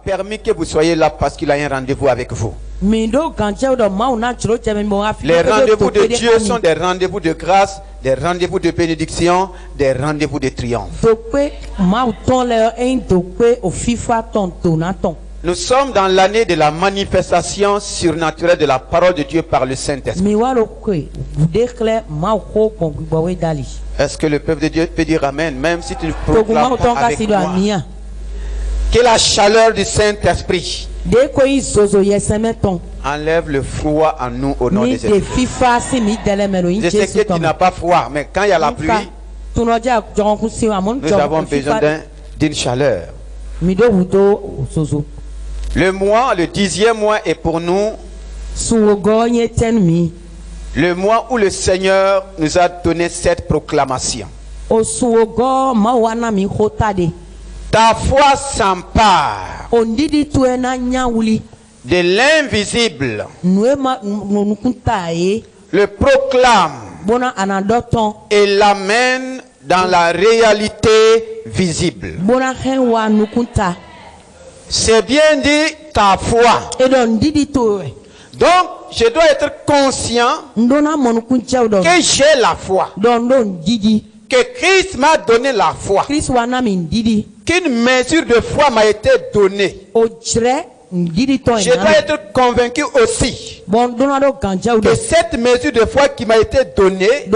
permis que vous soyez là parce qu'il a un rendez-vous avec vous. Les rendez-vous de Dieu sont des rendez-vous de grâce, des rendez-vous de bénédiction, des rendez-vous de triomphe. Nous sommes dans l'année de la manifestation surnaturelle de la parole de Dieu par le Saint-Esprit. Est-ce que le peuple de Dieu peut dire Amen, même si tu ne proclames pas avec moi? Que la chaleur du Saint-Esprit enlève le froid en nous au nom de Jésus. Je sais que tu n'as pas froid, mais quand il y a la pluie, nous avons besoin d'une chaleur. Le mois, le 10e mois est pour nous le mois où le Seigneur nous a donné cette proclamation. Ta foi s'empare de l'invisible, le proclame et l'amène dans la réalité visible. C'est bien dit ta foi. Donc, je dois être conscient que j'ai la foi. Que Christ m'a donné la foi. Qu'une mesure de foi m'a été donnée. Je dois être convaincu aussi que cette mesure de foi qui m'a été donnée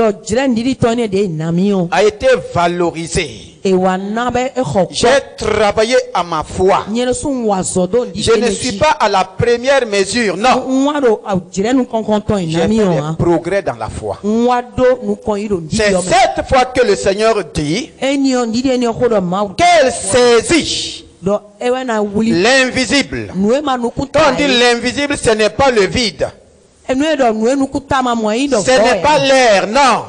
a été valorisée. J'ai travaillé à ma foi. Je ne suis pas à la première mesure, non. J'ai fait des progrès dans la foi. C'est cette fois que le Seigneur dit qu'elle saisit l'invisible. Quand on dit l'invisible, ce n'est pas le vide. Ce n'est pas l'air, non.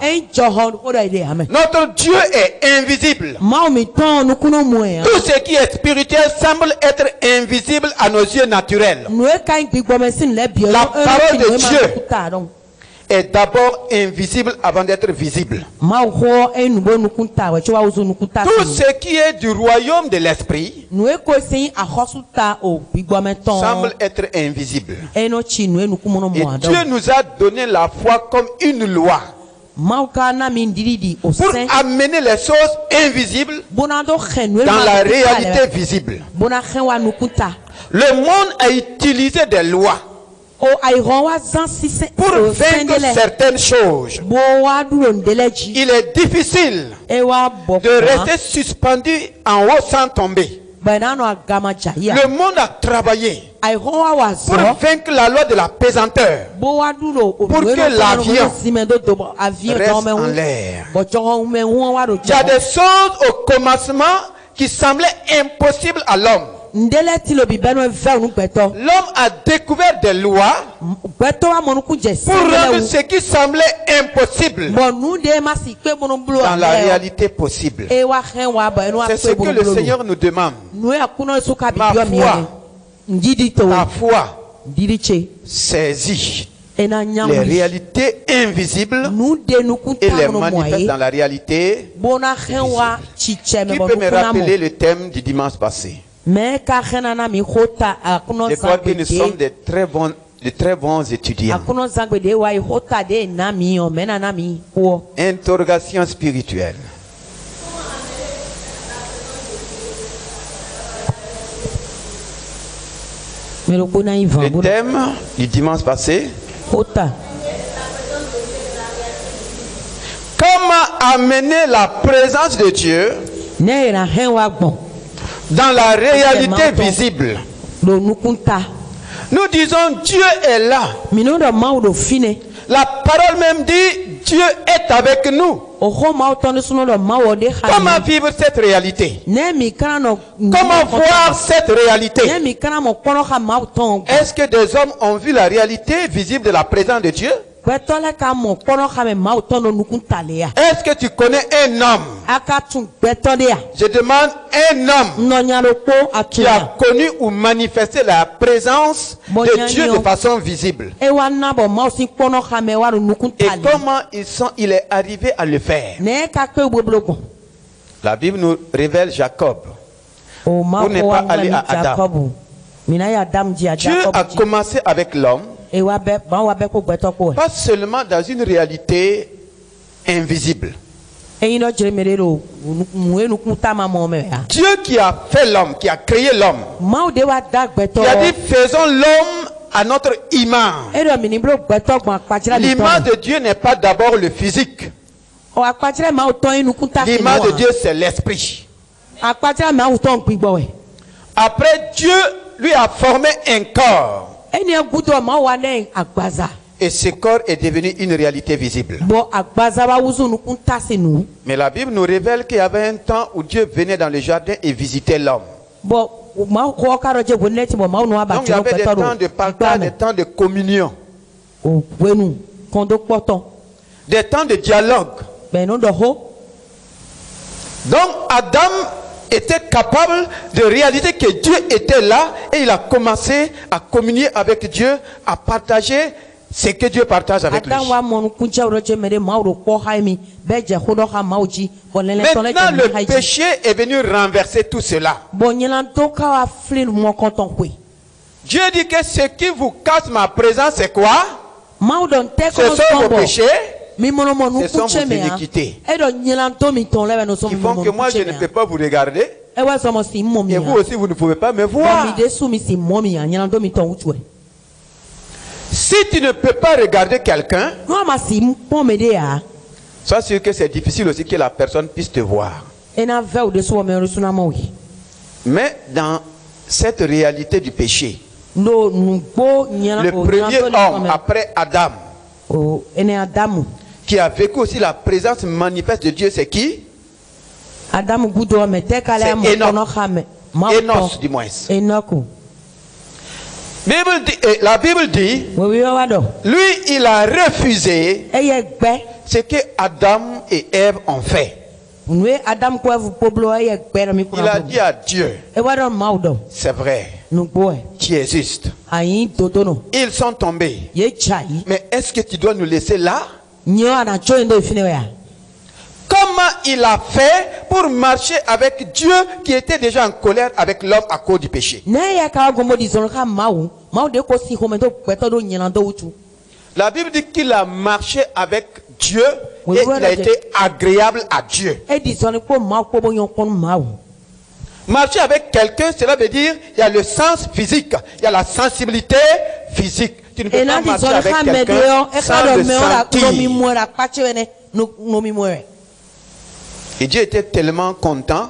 Notre Dieu est invisible. Tout ce qui est spirituel semble être invisible à nos yeux naturels. La parole de Dieu est d'abord invisible avant d'être visible. Tout ce qui est du royaume de l'esprit semble être invisible. Et Dieu nous a donné la foi comme une loi pour amener les choses invisibles dans la réalité visible. Le monde a utilisé des lois pour vaincre certaines choses. Il est difficile de rester suspendu en haut sans tomber. Le monde a travaillé pour vaincre la loi de la pesanteur, pour que l'avion reste en l'air. Il y a des choses au commencement qui semblaient impossibles à l'homme. L'homme a découvert des lois pour rendre ce qui semblait impossible dans la réalité possible. C'est ce que le Seigneur nous demande. Ma foi saisit les réalités invisibles et les manifeste dans la réalité visible. Qui peut me rappeler le thème du dimanche passé? Je crois que nous sommes de très bons étudiants. Interrogation spirituelle. Le thème du dimanche passé. Comment amener la présence de Dieu dans la réalité visible? Nous disons Dieu est là. La parole même dit Dieu est avec nous. Comment vivre cette réalité? Comment voir cette réalité? Est-ce que des hommes ont vu la réalité visible de la présence de Dieu? Est-ce que tu connais un homme? Je demande un homme qui a connu ou manifesté la présence de Dieu de façon visible. Et comment il est arrivé à le faire? La Bible nous révèle Jacob. Pour ne pas aller à Adam. Dieu a commencé avec l'homme, pas seulement dans une réalité invisible. Dieu qui a fait l'homme, qui a créé l'homme, qui a dit faisons l'homme à notre image. L'image de Dieu n'est pas d'abord le physique. L'image de Dieu, c'est l'esprit. Après, Dieu lui a formé un corps. Et ce corps est devenu une réalité visible. Mais la Bible nous révèle qu'il y avait un temps où Dieu venait dans le jardin et visitait l'homme. Donc il y avait des temps de partage, des temps de communion, des temps de dialogue. Donc Adam était capable de réaliser que Dieu était là et il a commencé à communier avec Dieu, à partager ce que Dieu partage avec lui. Maintenant, le péché est venu renverser tout cela. Dieu dit que ce qui vous casse ma présence, c'est quoi? Ce sont vos péchés, ce sont vos iniquités. Qui font que moi je ne peux pas vous regarder. Et vous aussi vous ne pouvez pas me voir. Si tu ne peux pas regarder quelqu'un, sois sûr que c'est difficile aussi que la personne puisse te voir. Mais dans cette réalité du péché, le premier homme après Adam, qui a vécu aussi la présence manifeste de Dieu, c'est qui? C'est Enoch, du moins. La Bible dit, lui il a refusé ce que Adam et Ève ont fait. Il a dit à Dieu, c'est vrai, tu existes. Ils sont tombés. Mais est-ce que tu dois nous laisser là? Comment il a fait pour marcher avec Dieu qui était déjà en colère avec l'homme à cause du péché? La Bible dit qu'il a marché avec Dieu et il a été agréable à Dieu. Marcher avec quelqu'un, cela veut dire il y a le sens physique, il y a la sensibilité physique. Tu ne peux pas marcher avec quelqu'un sans le sentir. Et Dieu était tellement content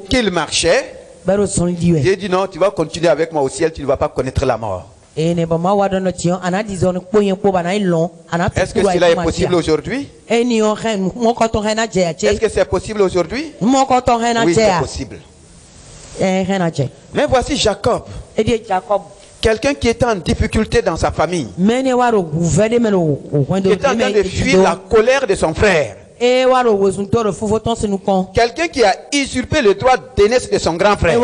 qu'il marchait. Dieu dit non, tu vas continuer avec moi au ciel, tu ne vas pas connaître la mort. Est-ce que cela est possible aujourd'hui? Est-ce que c'est possible aujourd'hui? Oui, c'est possible. Mais voici Jacob. Quelqu'un qui était en difficulté dans sa famille. Qui était en train de fuir la colère de son frère. Quelqu'un qui a usurpé le droit d'aînesse de son grand frère.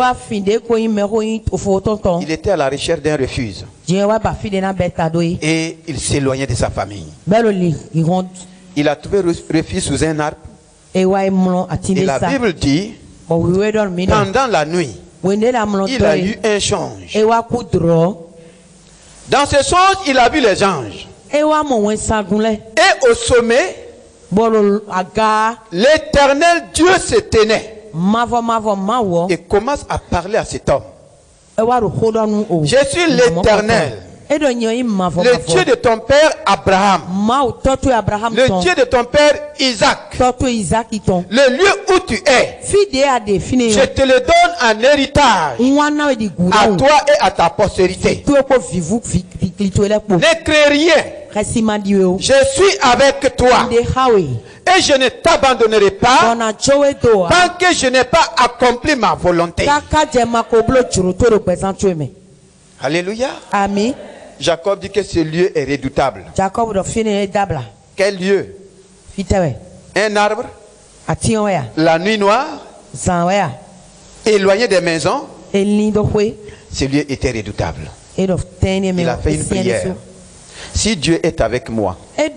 Il était à la recherche d'un refuge. Et il s'éloignait de sa famille. Il a trouvé refuge sous un arbre. Et la Bible dit, pendant la nuit, il a eu un songe. Dans ce songe, il a vu les anges. Et au sommet, l'éternel Dieu se tenait et commence à parler à cet homme. Je suis l'éternel, le Dieu de ton père Abraham, le Dieu de ton père Isaac. Le lieu où tu es, je te le donne en héritage à toi et à ta postérité. Ne crée rien. Je suis avec toi et je ne t'abandonnerai pas tant que je n'ai pas accompli ma volonté. Alléluia. Amen. Jacob dit que ce lieu est redoutable. Quel lieu? Un arbre, la nuit noire, éloigné des maisons. Ce lieu était redoutable. Il a fait une prière. Si Dieu est avec moi, Dieu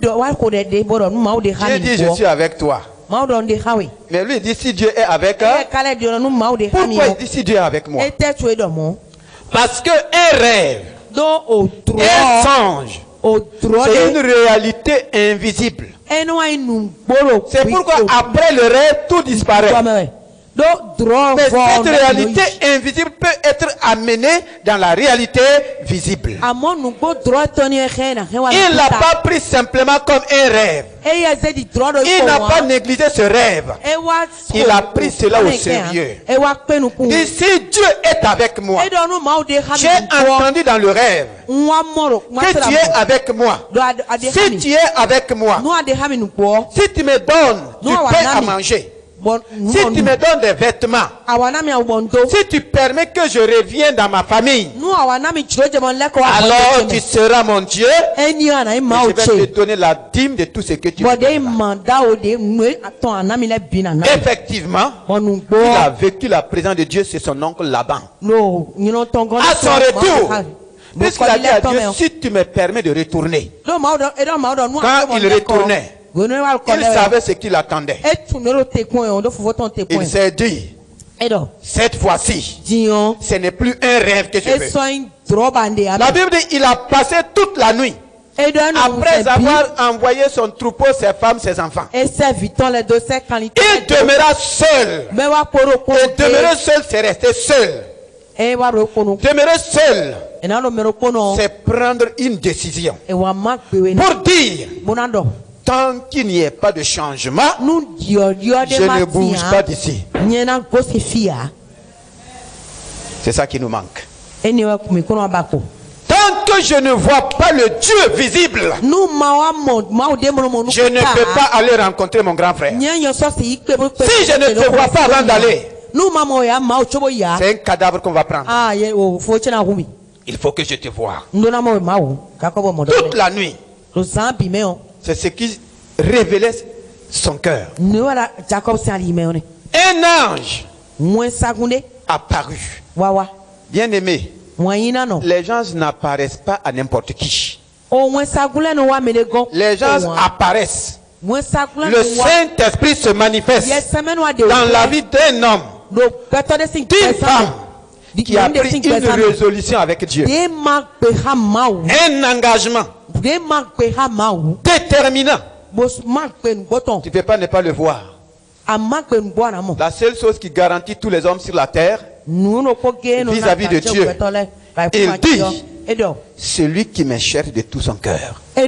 dit je suis avec toi. Mais lui il dit si Dieu est avec, pourquoi il dit si Dieu est avec moi? Parce que un rêve, un songe, c'est une réalité invisible. C'est pourquoi après le rêve, tout disparaît. Mais cette réalité invisible peut être amenée dans la réalité visible. Il l'a pas pris simplement comme un rêve. Il n'a pas négligé ce rêve. Il a pris cela au sérieux. Et si Dieu est avec moi, j'ai entendu dans le rêve que tu es avec moi. Si tu es avec moi, si tu me donnes du pain à manger, si tu me donnes des vêtements, si tu permets que je revienne dans ma famille, alors tu seras mon Dieu et je vais te donner la dîme de tout ce que tu veux. Effectivement, il a vécu la présence de Dieu, c'est son oncle Laban. À son retour, puisqu'il a dit à Dieu, si tu me permets de retourner, quand il retournait, il savait ce qu'il attendait. Il s'est dit, cette fois-ci, ce n'est plus un rêve que je veux. La Bible dit, il a passé toute la nuit après avoir envoyé son troupeau, ses femmes, ses enfants. Il demeura seul. Et demeurer seul, c'est rester seul. Demeurer seul, c'est prendre une décision pour dire, tant qu'il n'y ait pas de changement, je ne bouge pas d'ici. C'est ça qui nous manque. Tant que je ne vois pas le Dieu visible, je ne peux pas aller rencontrer mon grand frère. Si je ne te vois pas avant d'aller, c'est un cadavre qu'on va prendre. Il faut que je te voie. Toute la nuit. C'est ce qui révélait son cœur. Un ange apparu. Bien aimé, les gens n'apparaissent pas à n'importe qui. Les gens apparaissent. Le Saint-Esprit se manifeste dans la vie d'un homme, d'une femme qui a pris une résolution avec Dieu. Un engagement déterminant. Tu ne peux pas ne pas le voir. La seule chose qui garantit tous les hommes sur la terre vis-à-vis de Dieu, il dit, celui qui me cherche de tout son cœur, je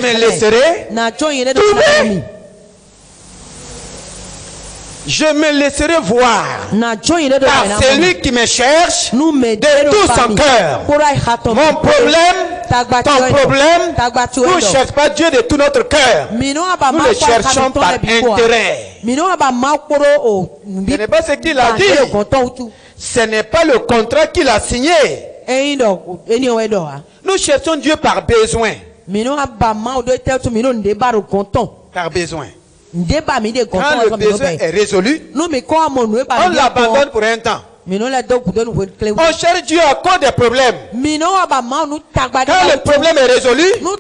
me laisserai trouver. Je me laisserai voir par celui qui me cherche de tout son cœur. Mon problème, ton problème, nous ne cherchons pas Dieu de tout notre cœur. Nous le cherchons par intérêt. Ce n'est pas ce qu'il a dit. Ce n'est pas le contrat qu'il a signé. Nous cherchons Dieu par besoin. Par besoin. Quand le besoin est résolu, on l'abandonne pour un temps. On cherche Dieu à cause des problèmes. Quand le problème est résolu, on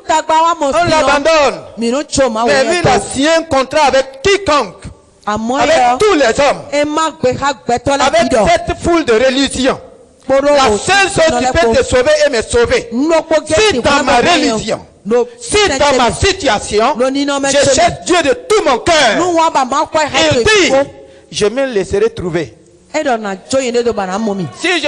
l'abandonne. Mais lui, il a signé un contrat avec quiconque, avec tous les hommes, avec cette foule de religions. La seule chose qui peut te sauver est me sauver. Si dans ma religion, si dans ma situation, je cherche Dieu de tout mon cœur, il dit, je me laisserai trouver. Si je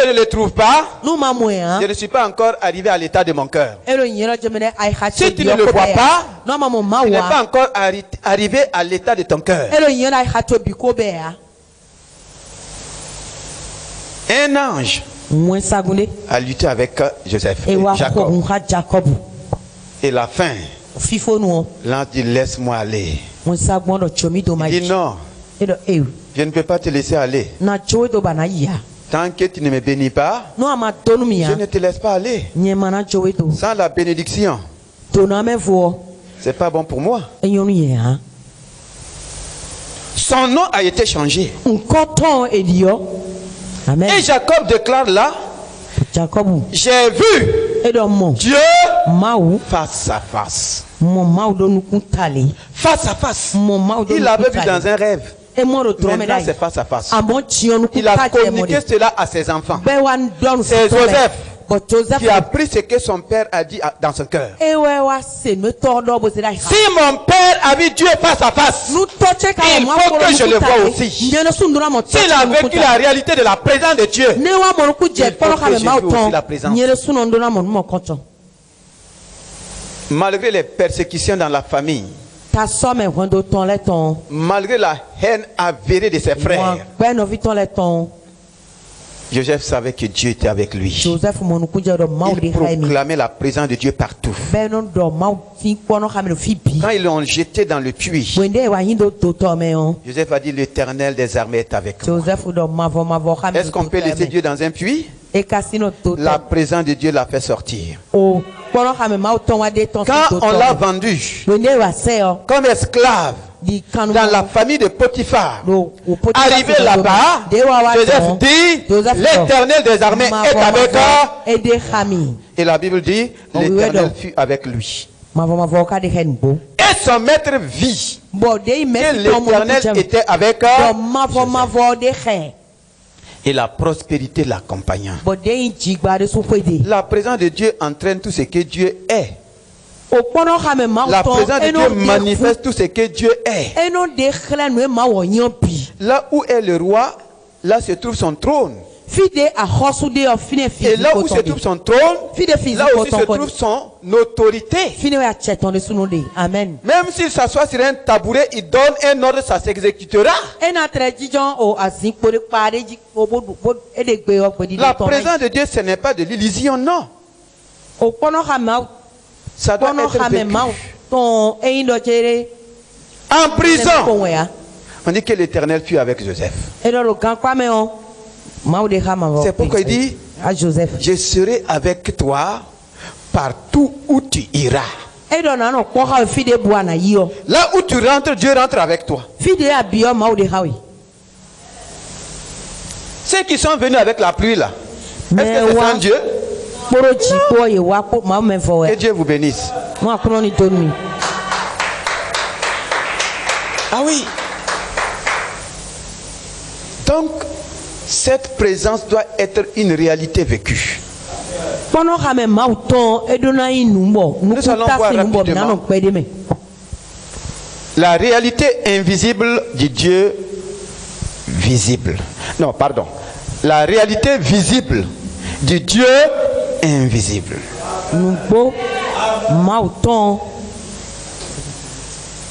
ne le trouve pas, je ne suis pas encore arrivé à l'état de mon cœur. Si tu ne le vois pas, tu n'es pas encore arrivé à l'état de ton cœur. Un ange a lutté avec Joseph et Jacob. Et la fin, l'ange dit, laisse-moi aller. Il dit non, je ne peux pas te laisser aller. Tant que tu ne me bénis pas, je ne te laisse pas aller. Sans la bénédiction, c'est pas bon pour moi. Son nom a été changé. Et Jacob déclare là, j'ai vu Dieu face à face. Face à face. Il l'avait vu dans un rêve. Maintenant, c'est face à face. Il a communiqué cela à ses enfants. C'est Joseph qui a pris ce que son père a dit dans son cœur. Si mon père a vu Dieu face à face, il faut que je le vois aussi. S'il a vécu la réalité de la présence de Dieu, il faut que je vive aussi la présence. Malgré les persécutions dans la famille, malgré la haine avérée de ses frères, Joseph savait que Dieu était avec lui. Il proclamait la présence de Dieu partout. Quand ils l'ont jeté dans le puits, Joseph a dit: l'Éternel des armées est avec moi. Est-ce qu'on peut laisser Dieu dans un puits? La présence de Dieu l'a fait sortir. Quand on l'a vendu comme esclave dans la famille de Potiphar, arrivé là-bas, Joseph dit: l'Éternel des armées est avec toi. Et la Bible dit: l'Éternel fut avec lui. Et son maître vit que l'Éternel était avec Joseph. Et la prospérité l'accompagnant. La présence de Dieu entraîne tout ce que Dieu est. La présence de Dieu manifeste tout ce que Dieu est. Là où est le roi, là se trouve son trône. Et là où se trouve son trône, là aussi se trouve son autorité. Amen. Même s'il s'assoit sur un tabouret, il donne un ordre, ça s'exécutera. La présence de Dieu, ce n'est pas de l'illusion, non. Ça doit être vécu. En prison, on dit que l'Éternel fut avec Joseph. C'est pourquoi il dit: je serai avec toi partout où tu iras. Là où tu rentres, Dieu rentre avec toi. Ceux qui sont venus avec la pluie là, est-ce que c'est sans Dieu? Que Dieu vous bénisse. Ah oui. Donc, cette présence doit être une réalité vécue. Nous allons voir rapidement la réalité invisible du Dieu visible. Non, pardon. La réalité visible du Dieu invisible. Nous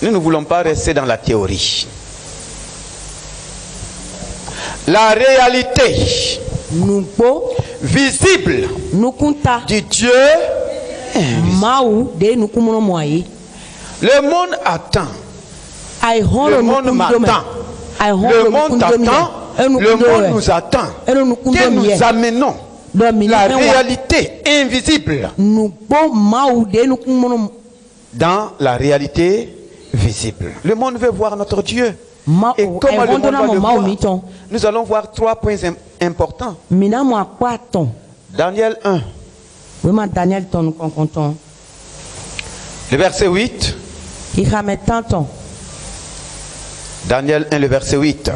ne voulons pas rester dans la théorie. La réalité visible du Dieu invisible. Le monde attend. Le monde m'attend. Le monde t'attend. Le monde nous attend. Que nous amenons la réalité invisible dans la réalité visible. Le monde veut voir notre Dieu. Et comment le monde va le voir? Nous allons voir 3 points importants. Daniel 1. Le verset 8. Daniel 1, le verset 8.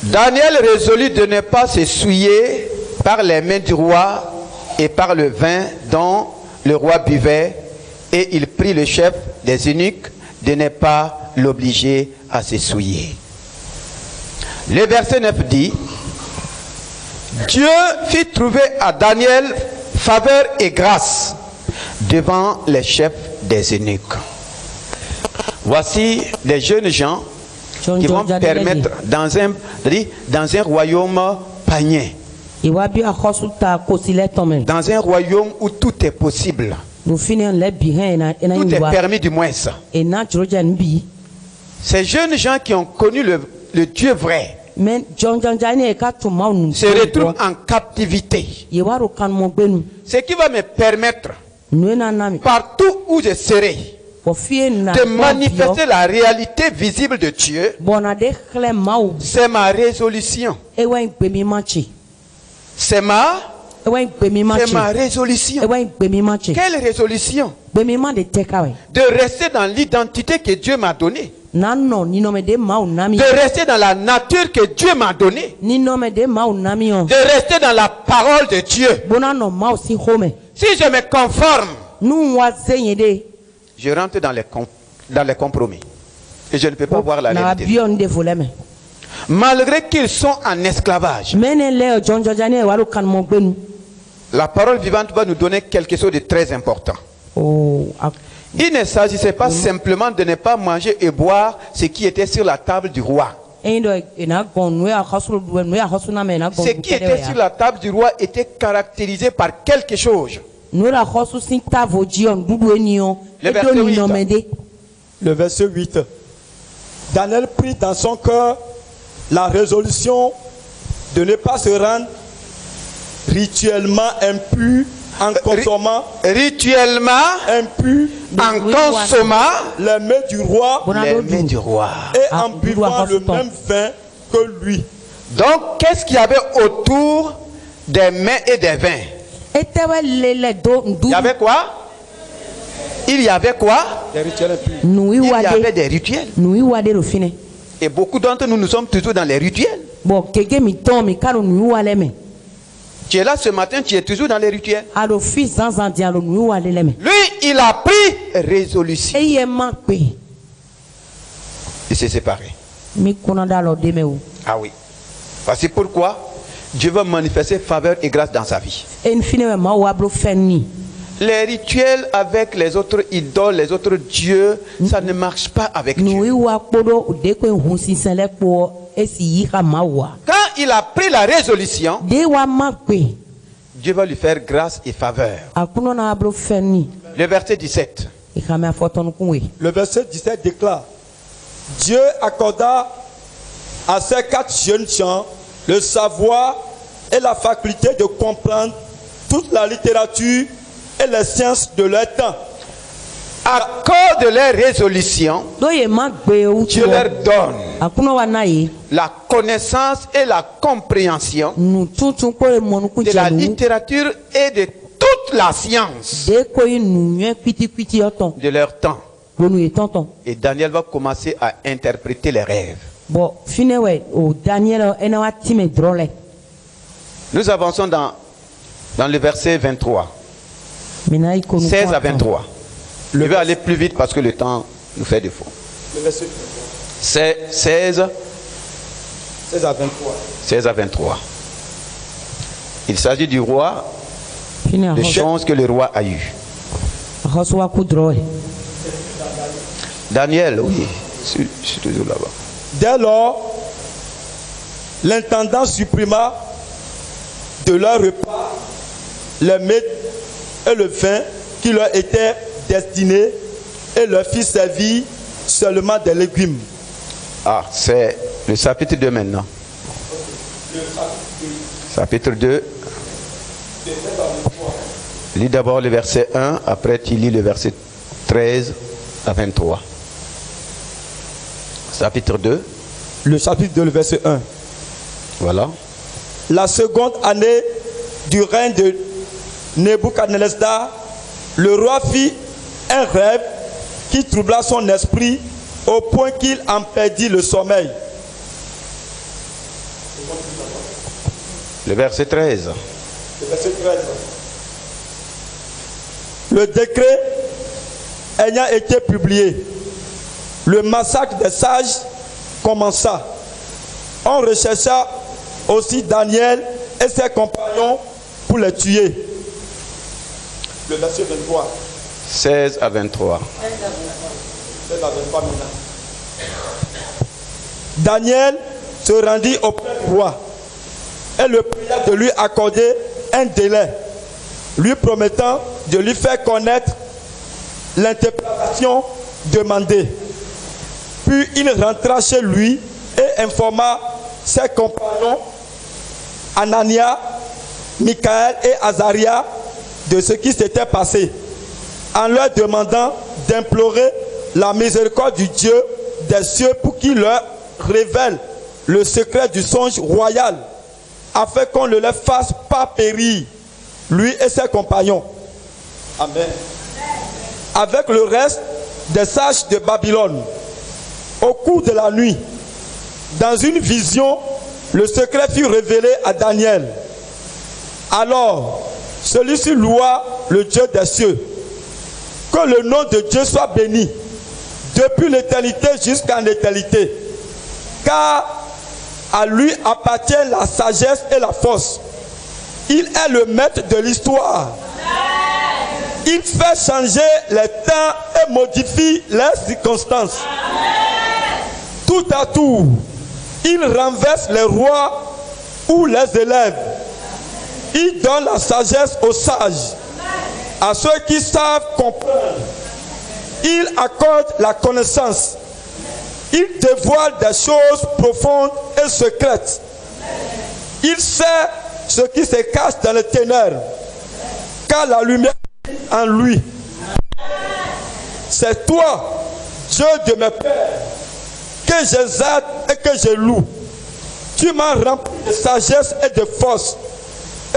Daniel résolut de ne pas se souiller par les mains du roi et par le vin dont le roi buvait, et il prit le chef des eunuques de ne pas l'obliger à se souiller. Le verset 9 dit: Dieu fit trouver à Daniel faveur et grâce devant les chefs des eunuques. Voici les jeunes gens qui vont permettre dans un royaume païen, dans un royaume où tout est possible, tout est permis du moins. Ces jeunes gens qui ont connu le Dieu vrai se retrouvent en captivité. Ce qui va me permettre, partout où je serai, de manifester la réalité visible de Dieu, c'est ma résolution. C'est ma résolution. Quelle résolution? De rester dans l'identité que Dieu m'a donnée. De rester dans la nature que Dieu m'a donnée. De rester dans la parole de Dieu. Si je me conforme, je rentre dans les compromis. Et je ne peux pas voir la réalité. Malgré qu'ils sont en esclavage, la parole vivante va nous donner quelque chose de très important. Il ne s'agissait pas simplement de ne pas manger et boire ce qui était sur la table du roi. Ce qui était sur la table du roi était caractérisé par quelque chose. Le verset 8. Daniel prit dans son cœur la résolution de ne pas se rendre rituellement impur en consommant les mets du roi, et en buvant le même vin que lui. Donc, qu'est-ce qu'il y avait autour des mets et des vins? Il y avait quoi? Il y avait quoi? Des rituels impurs. Il y avait des rituels. Et beaucoup d'entre nous, nous sommes toujours dans les rituels. Tu es là ce matin, tu es toujours dans les rituels. Lui, il a pris résolution. Il s'est séparé. Ah oui. Voici pourquoi Dieu va manifester faveur et grâce dans sa vie. Les rituels avec les autres idoles, les autres dieux, ça ne marche pas avec Dieu. Quand il a pris la résolution, Dieu va lui faire grâce et faveur. Le verset 17. Le verset 17 déclare: Dieu accorda à ces 4 jeunes gens le savoir et la faculté de comprendre toute la littérature et les sciences de leur temps. À cause de leur résolution, Dieu leur donne la connaissance et la compréhension de la littérature et de toute la science de leur temps. Et Daniel va commencer à interpréter les rêves. Nous avançons dans le verset 23. 16 à 23. Je vais aller plus vite parce que le temps nous fait défaut. Le verset 16 à 23. 16 à 23. Il s'agit du roi, des choses que le roi a eues. Daniel, oui, je suis toujours là-bas. Dès lors, l'intendant supprima de leur repas les mets et le vin qui leur était destiné et leur fit servir seulement des légumes. Ah, c'est le chapitre 2 maintenant. Chapitre 2. Lis d'abord le verset 1, après tu lis le verset 13 à 23. Chapitre 2. Le chapitre 2, le verset 1. Voilà. La seconde année du règne de Nebuchadnezzar, le roi fit un rêve qui troubla son esprit au point qu'il en perdit le sommeil. Le verset 13. Le verset 13. Le décret ayant été publié, le massacre des sages commença. On rechercha aussi Daniel et ses compagnons pour les tuer. Le verset 23. 16 à 23. 16 à 23 maintenant. Daniel se rendit auprès du roi et le pria de lui accorder un délai, lui promettant de lui faire connaître l'interprétation demandée. Puis il rentra chez lui et informa ses compagnons Anania, Michaël et Azaria de ce qui s'était passé, en leur demandant d'implorer la miséricorde du Dieu des cieux pour qu'il leur révèle le secret du songe royal, afin qu'on ne les fasse pas périr, lui et ses compagnons. Amen. Avec le reste des sages de Babylone, au cours de la nuit, dans une vision, le secret fut révélé à Daniel. Alors, celui-ci loua le Dieu des cieux. Que le nom de Dieu soit béni, depuis l'éternité jusqu'à l'éternité. Car à lui appartient la sagesse et la force. Il est le maître de l'histoire. Il fait changer les temps et modifie les circonstances. Tout à tout, il renverse les rois ou les élèves. Il donne la sagesse aux sages, à ceux qui savent comprendre. Il accorde la connaissance. Il dévoile des choses profondes et secrètes. Il sait ce qui se cache dans les ténèbres, car la lumière est en lui. C'est toi, Dieu de mes pères, que j'exalte et que je loue. Tu m'as rempli de sagesse et de force,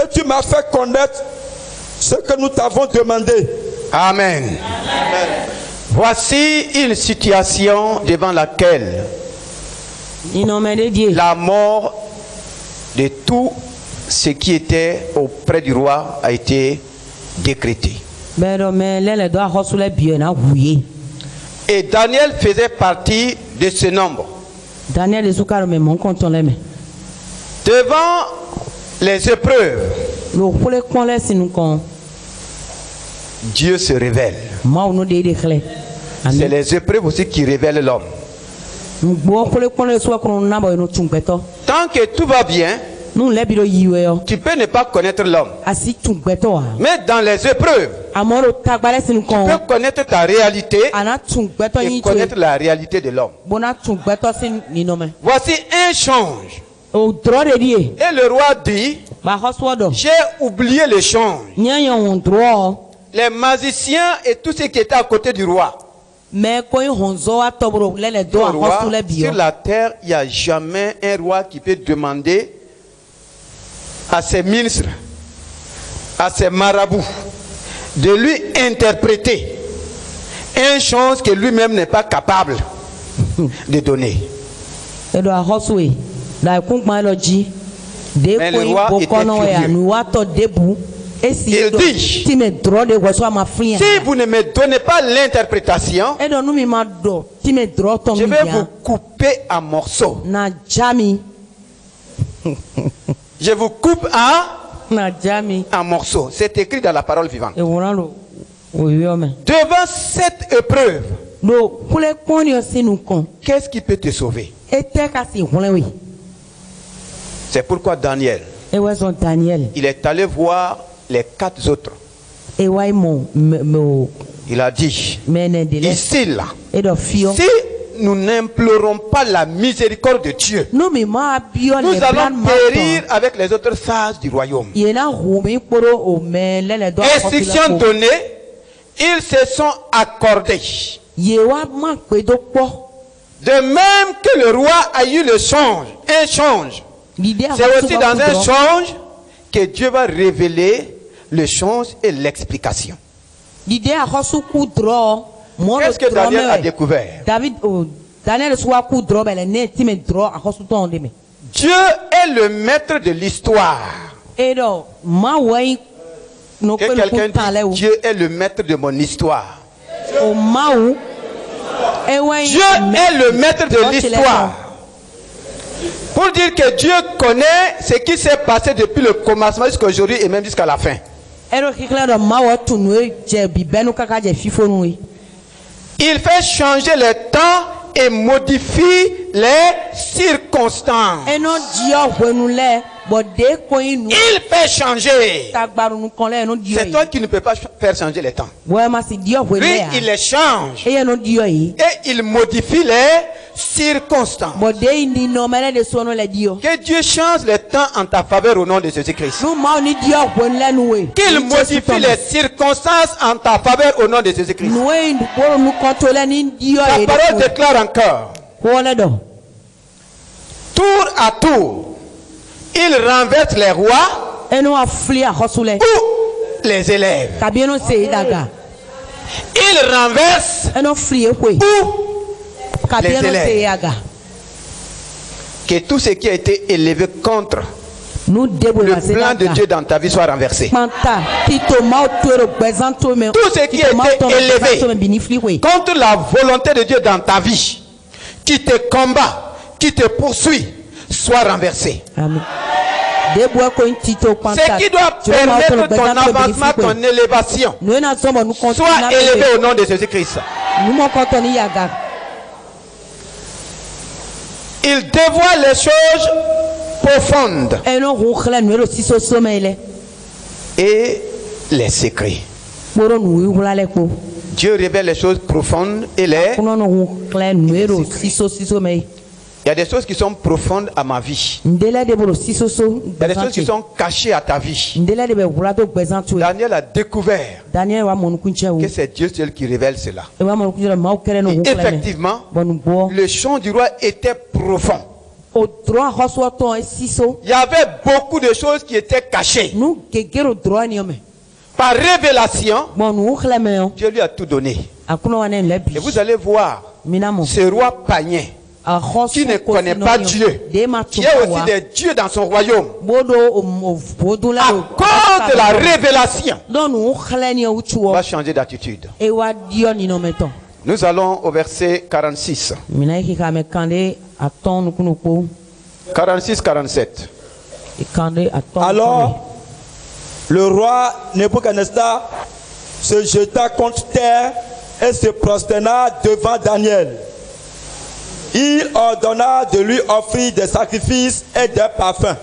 et tu m'as fait connaître ce que nous t'avons demandé. Amen. Amen. Voici une situation devant laquelle la mort de tout ce qui était auprès du roi a été décrétée. Et Daniel faisait partie de ce nombre. Devant les épreuves, Dieu se révèle. C'est les épreuves aussi qui révèlent l'homme. Tant que tout va bien, tu peux ne pas connaître l'homme. Mais dans les épreuves, tu peux connaître ta réalité et connaître la réalité de l'homme. Voici un change. Et le roi dit, j'ai oublié le change. Les magiciens et tout ce qui était à côté du roi. Sur la terre, il n'y a jamais un roi qui peut demander à ses ministres, à ses marabouts, de lui interpréter une chose que lui-même n'est pas capable de donner. Mais le roi était furieux. Il dit, si vous ne me donnez pas l'interprétation, je vais vous couper en morceaux. Je vous coupe en morceaux. C'est écrit dans la parole vivante. Devant cette épreuve, qu'est-ce qui peut te sauver? C'est pourquoi Daniel, il est allé voir les 4 autres. Il a dit, ici là, si nous n'implorons pas la miséricorde de Dieu, nous allons périr avec les autres sages du royaume. Instruction donnée, ils se sont accordés. De même que le roi a eu le change, un change, c'est aussi dans un change que Dieu va révéler le change et l'explication. Qu'est-ce que Daniel a découvert? Dieu est le maître de l'histoire. Que quelqu'un dise, Dieu est le maître de mon histoire. Dieu est le maître de l'histoire. Pour dire que Dieu connaît ce qui s'est passé depuis le commencement jusqu'à aujourd'hui et même jusqu'à la fin. Il fait changer les temps et modifie les circonstances. Il fait changer. C'est toi qui ne peux pas faire changer les temps. Lui, il les change. Et il modifie les circonstances. Que Dieu change les temps en ta faveur au nom de Jésus-Christ. Qu'il modifie les circonstances en ta faveur au nom de Jésus-Christ. La parole déclare encore. Tour à tour, il renverse les rois ou les élèves. Il renverse ou les élèves. Que tout ce qui a été élevé contre le plan de Dieu dans ta vie soit renversé. Tout ce qui a été élevé contre la volonté de Dieu dans ta vie, qui te combat, qui te poursuit, soit renversé. Amen. Ce qui doit permettre ton avancement, ton élévation, soit élevé au nom de Jésus-Christ. Il dévoile les choses profondes et les secrets. Dieu révèle les choses profondes et les secrets. Il y a des choses qui sont profondes à ma vie. Il y a des choses qui sont cachées à ta vie. Daniel a découvert que c'est Dieu seul qui révèle cela. Et effectivement, le chant du roi était profond. Il y avait beaucoup de choses qui étaient cachées. Par révélation, Dieu lui a tout donné. Et vous allez voir ce roi païen qui ne connaît pas Dieu, qui a aussi des dieux dans son royaume, à cause de la révélation, va changer d'attitude. Nous allons au verset 46. 46-47. Alors, le roi Nebuchadnezzar se jeta contre terre et se prosterna devant Daniel. Il ordonna de lui offrir des sacrifices et des parfums.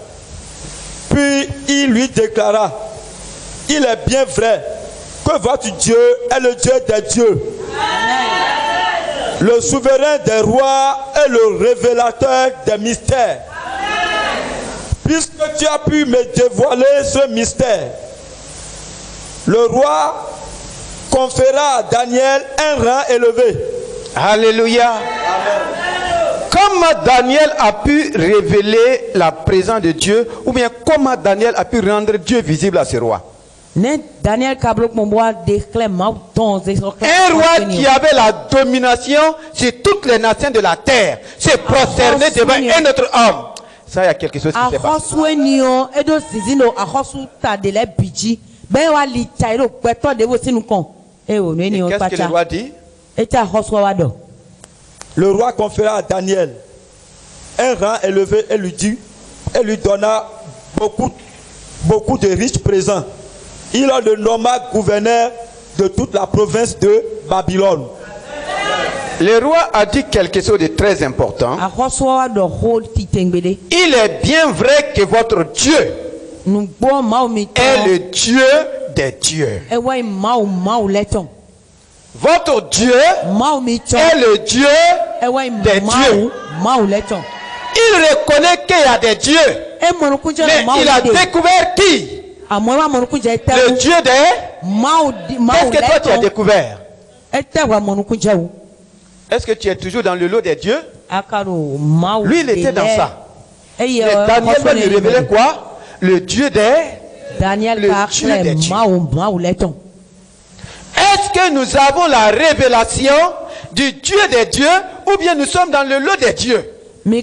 Puis il lui déclara: il est bien vrai que votre Dieu est le Dieu des dieux, le souverain des rois et le révélateur des mystères. Puisque tu as pu me dévoiler ce mystère, le roi conféra à Daniel un rang élevé. Alléluia. Comment Daniel a pu révéler la présence de Dieu, ou bien comment Daniel a pu rendre Dieu visible à ce roi? Un roi qui avait la domination sur toutes les nations de la terre se prosterner devant un autre homme. Ça, il y a quelque chose qui s'est passé. Et qu'est-ce que le roi dit? Le roi conféra à Daniel un rang élevé et lui donna beaucoup de riches présents. Il le nomma gouverneur de toute la province de Babylone. Le roi a dit quelque chose de très important. Il est bien vrai que votre Dieu est le Dieu des dieux. Votre Dieu est le Dieu des dieux. Il reconnaît qu'il y a des dieux. Mais il a découvert qui? Le Dieu des... Qu'est-ce que toi tu as découvert? Est-ce que tu es toujours dans le lot des dieux? Lui, il était dans ça. Et Daniel va lui révéler quoi? Le Dieu des... Le Dieu des dieux. Est-ce que nous avons la révélation du Dieu des dieux, ou bien nous sommes dans le lot des dieux? Et nous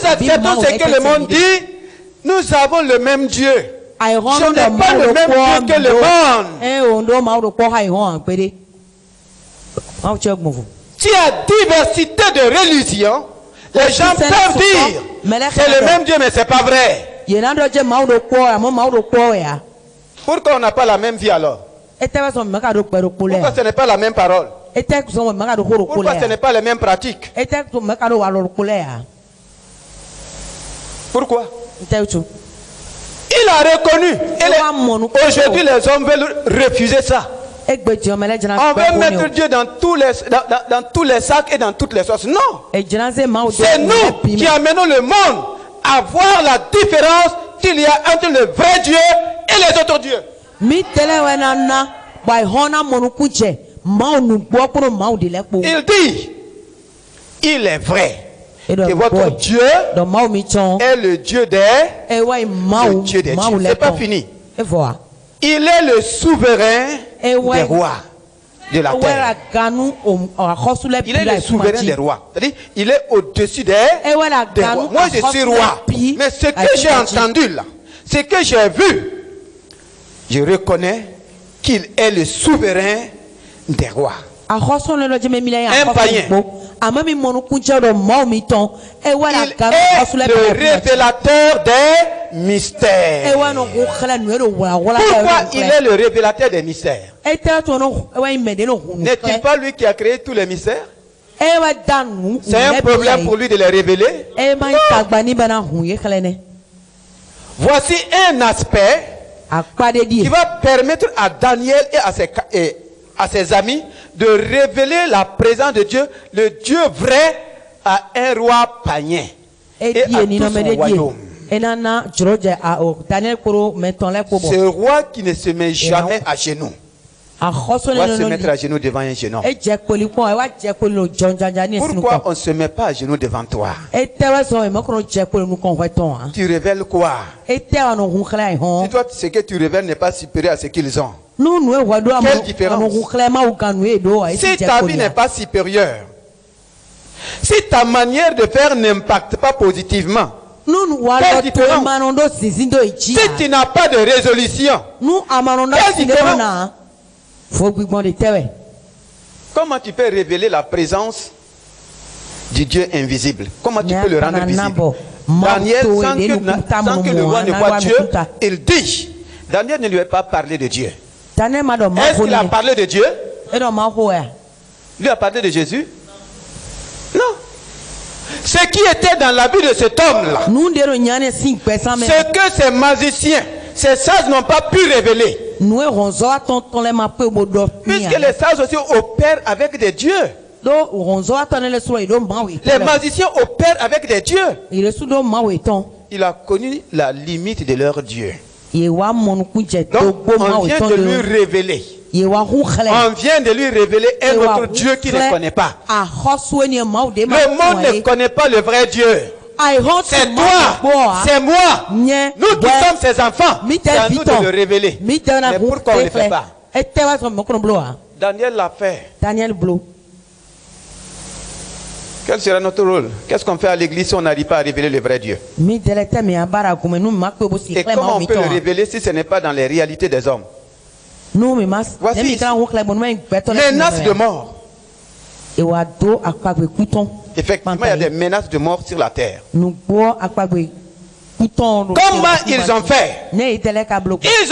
acceptons ce que le monde dit. Nous avons le même Dieu. Je n'ai pas le même Dieu que le monde. Tu as diversité de religions. Les gens peuvent dire c'est le même Dieu, mais c'est pas vrai. Pourquoi on n'a pas la même vie alors? Pourquoi ce n'est pas la même parole? Pourquoi ce n'est pas les mêmes pratiques? Pourquoi? Il a reconnu. Aujourd'hui, les hommes veulent refuser ça. On veut mettre Dieu dans tous les sacs et dans toutes les sauces. Non. C'est nous qui amenons le monde à voir la différence qu'il y a entre le vrai Dieu et les autres dieux. Il dit, il est vrai que votre Dieu est le Dieu des dieux. C'est pas fini. Il est le souverain des rois de la terre. Il est le souverain des rois. C'est-à-dire, il est au-dessus des rois. Moi, je suis roi. Mais ce que j'ai entendu là, ce que j'ai vu, je reconnais qu'il est le souverain des rois. Un païen. Il est le révélateur des mystères. Pourquoi il est le révélateur des mystères? N'est-il pas lui qui a créé tous les mystères? C'est un problème pour lui de les révéler? Voici un aspect qui va permettre à Daniel et à ses amis de révéler la présence de Dieu, le Dieu vrai, à un roi païen et à tout son royaume. Ce roi qui ne se met jamais à genoux va se mettre à genoux devant un jeune homme. Pourquoi on ne se met pas à genoux devant toi? Tu révèles quoi? Si toi, ce que tu révèles n'est pas supérieur à ce qu'ils ont, quelle différence? Si ta vie n'est pas supérieure, si ta manière de faire n'impacte pas positivement, quelle différence? Si tu n'as pas de résolution, quelle différence? Comment tu peux révéler la présence du Dieu invisible? Comment tu peux le rendre visible? Daniel, sans que le roi ne voit Dieu, il dit, Daniel ne lui a pas parlé de Dieu. Est-ce qu'il a parlé de Dieu? Lui a parlé de Jésus? Non. Ce qui était dans la vie de cet homme-là, ce que ces magiciens, ces sages n'ont pas pu révéler. Puisque les sages aussi opèrent avec des dieux. Les magiciens opèrent avec des dieux. Il a connu la limite de leur Dieu. Donc, on vient de lui révéler. On vient de lui révéler un autre Dieu qu'il ne connaît pas. Le monde ne connaît pas le vrai Dieu. C'est toi, c'est moi. Nous qui sommes ses enfants, c'est à nous de le révéler. Mais pourquoi on ne le fait pas? Daniel l'a fait. Quel sera notre rôle? Qu'est-ce qu'on fait à l'église si on n'arrive pas à révéler le vrai Dieu? Et comment on peut le révéler si ce n'est pas dans les réalités des hommes? Voici menace de mort. Effectivement, il y a des menaces de mort sur la terre. Comment ils ont fait? Ils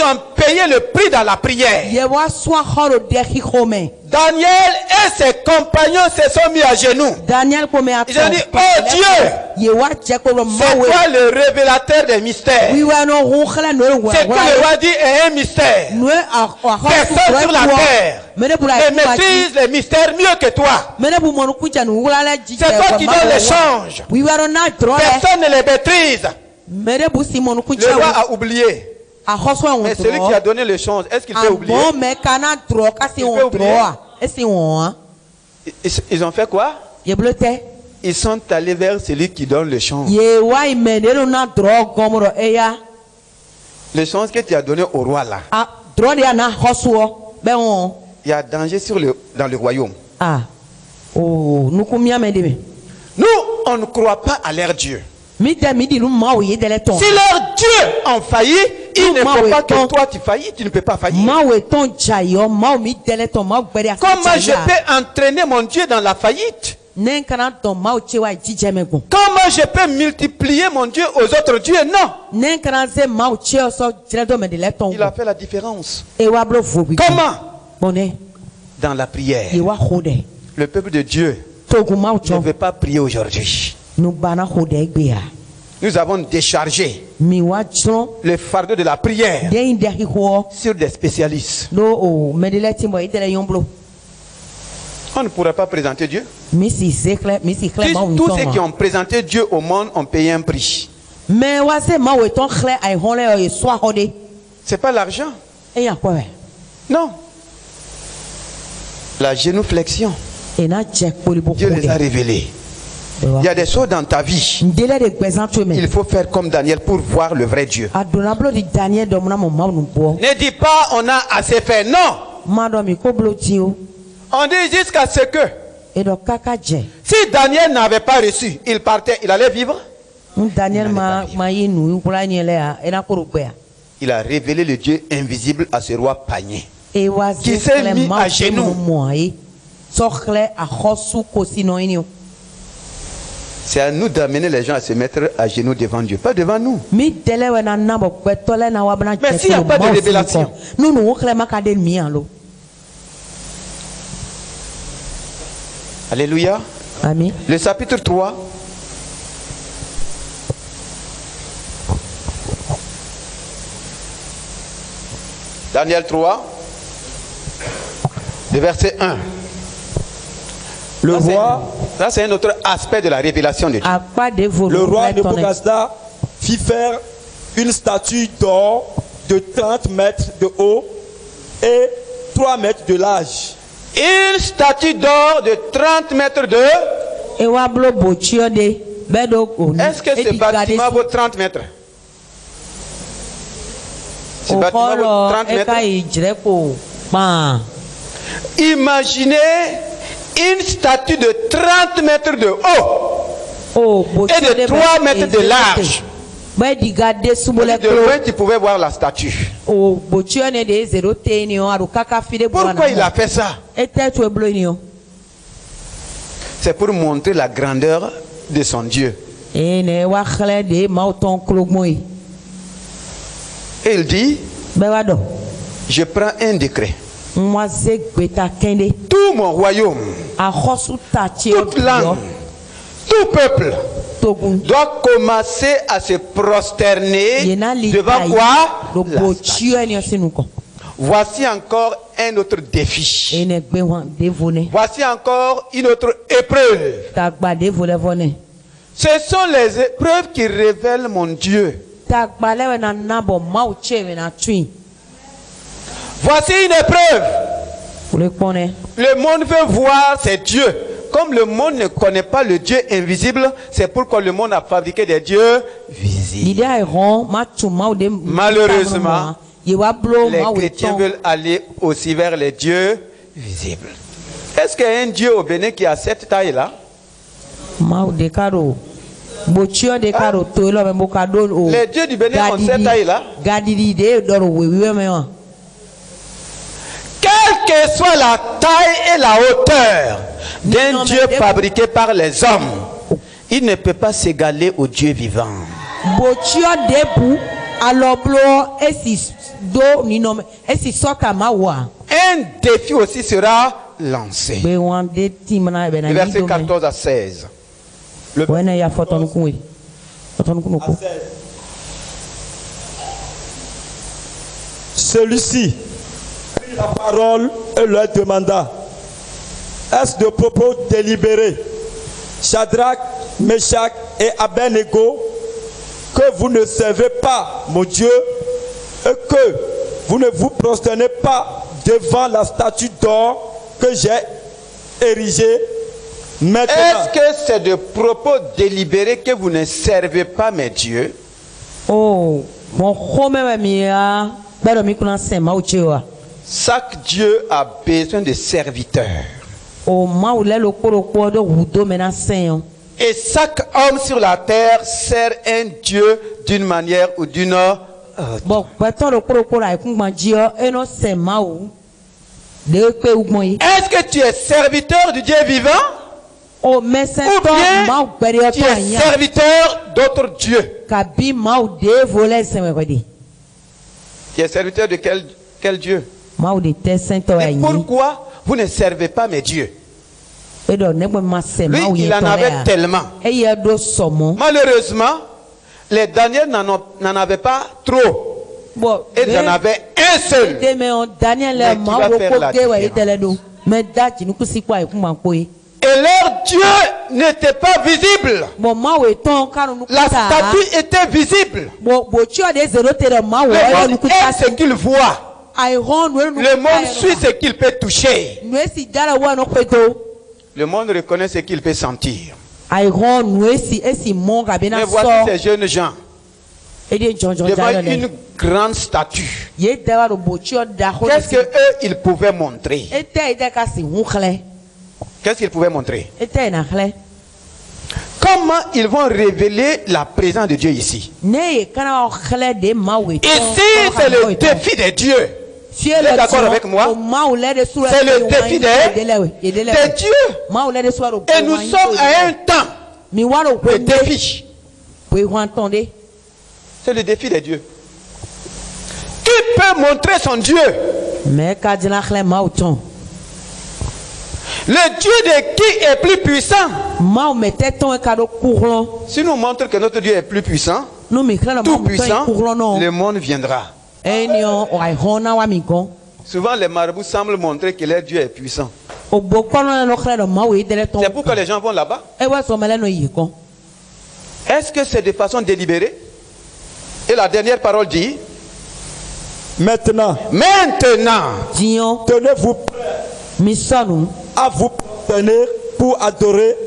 ont payé le prix dans la prière. Daniel et ses compagnons se sont mis à genoux. Ils ont dit, oh Dieu, c'est toi le révélateur des mystères. C'est quoi le roi dit est un mystère. Personne sur la terre ne maîtrise les mystères mieux que toi. C'est toi qui donnes les changes. Personne ne les maîtrise. Le roi a oublié. Mais celui qui a donné le change, est-ce qu'il peut oublier? Ils ont fait quoi? Ils sont allés vers celui qui donne le change. Le change que tu as donné au roi là, il y a danger dans le royaume. Nous, on ne croit pas à leur Dieu. Si leur Dieu en faillit, il ne faut pas que toi tu faillis, tu ne peux pas faillir. Comment je peux entraîner mon Dieu dans la faillite? Comment je peux multiplier mon Dieu aux autres dieux? Non. Il a fait la différence. Comment? Dans la prière. Le peuple de Dieu ne veut pas prier aujourd'hui. nous avons déchargé le fardeau de la prière sur des spécialistes. On ne pourrait pas présenter Dieu. Tous ceux qui ont présenté Dieu au monde ont payé un prix. C'est pas l'argent. Non. La génuflexion. Dieu les a révélés. Il y a des choses dans ta vie. Il faut faire comme Daniel pour voir le vrai Dieu. Ne dis pas on a assez fait. Non. On dit jusqu'à ce que si Daniel n'avait pas reçu, il partait, il allait vivre. Il a révélé le Dieu invisible à ce roi païen qui s'est mis à genoux. C'est à nous d'amener les gens à se mettre à genoux devant Dieu, pas devant nous. Mais s'il n'y a pas de révélation, alléluia. Amen. Le chapitre 3. Daniel 3, le verset 1. Le roi, ça c'est un autre aspect de la révélation de Dieu. Le roi Nebuchadnezzar fit faire une statue d'or de 30 mètres de haut et 3 mètres de large. Une statue d'or de 30 mètres de... Est-ce que ce bâtiment vaut 30 mètres? Ce bâtiment vaut 30 mètres. Imaginez une statue de 30 mètres de haut et de 3 mètres de large. De loin, tu pouvais voir la statue. Pourquoi il a fait ça? C'est pour montrer la grandeur de son Dieu. Et il dit, je prends un décret. Tout mon royaume, toute langue, tout peuple doit commencer à se prosterner devant quoi? La statue. Voici encore un autre défi. Voici encore une autre épreuve. Ce sont les épreuves qui révèlent mon Dieu. Voici une épreuve. Le monde veut voir ses dieux. Comme le monde ne connaît pas le Dieu invisible, c'est pourquoi le monde a fabriqué des dieux visibles. Malheureusement, les chrétiens veulent aller aussi vers les dieux visibles. Est-ce qu'il y a un Dieu au Bénin qui a cette taille-là? Les dieux du Bénin ont cette taille-là. Quelle que soit la taille et la hauteur d'un Dieu fabriqué par les hommes, il ne peut pas s'égaler au Dieu vivant. Un défi aussi sera lancé. Verset 14 à 16. Celui-ci prit la parole et leur demanda: est-ce de propos délibérés, Shadrach, Meshach et Abednego, que vous ne servez pas mon Dieu et que vous ne vous prosternez pas devant la statue d'or que j'ai érigée maintenant? Est-ce que c'est de propos délibérés que vous ne servez pas mes dieux? Chaque Dieu a besoin de serviteurs. Et chaque homme sur la terre sert un Dieu d'une manière ou d'une autre. Est-ce que tu es serviteur du Dieu vivant? Ou bien tu es serviteur d'autres dieux? Tu es serviteur de quel Dieu? Et pourquoi vous ne servez pas mes dieux? Lui, il en avait tellement. Malheureusement, les Daniel n'en avaient pas trop. Et il y en avait un seul. Mais qui va faire la différence. Et leur Dieu n'était pas visible. La statue était visible. Le monde est ce qu'il voit. Le monde suit ce qu'il peut toucher. Le monde reconnaît ce qu'il peut sentir. Mais voici ces jeunes gens devant une grande statue. Qu'est-ce qu'eux ils pouvaient montrer? Qu'est-ce qu'ils pouvaient montrer? Comment ils vont révéler la présence de Dieu ici? Ici, c'est le défi des dieux. Vous êtes d'accord avec moi? C'est le défi des dieux. Et nous sommes à un temps de défi. C'est le défi des dieux. Qui peut montrer son Dieu? Le Dieu de qui est plus puissant? Si nous montrons que notre Dieu est plus puissant, tout puissant, le monde viendra. Souvent les marabouts semblent montrer que leur Dieu est puissant. C'est pourquoi les gens vont là-bas. Est-ce que c'est de façon délibérée? Et la dernière parole dit: Maintenant, tenez-vous prêts à vous tenir pour adorer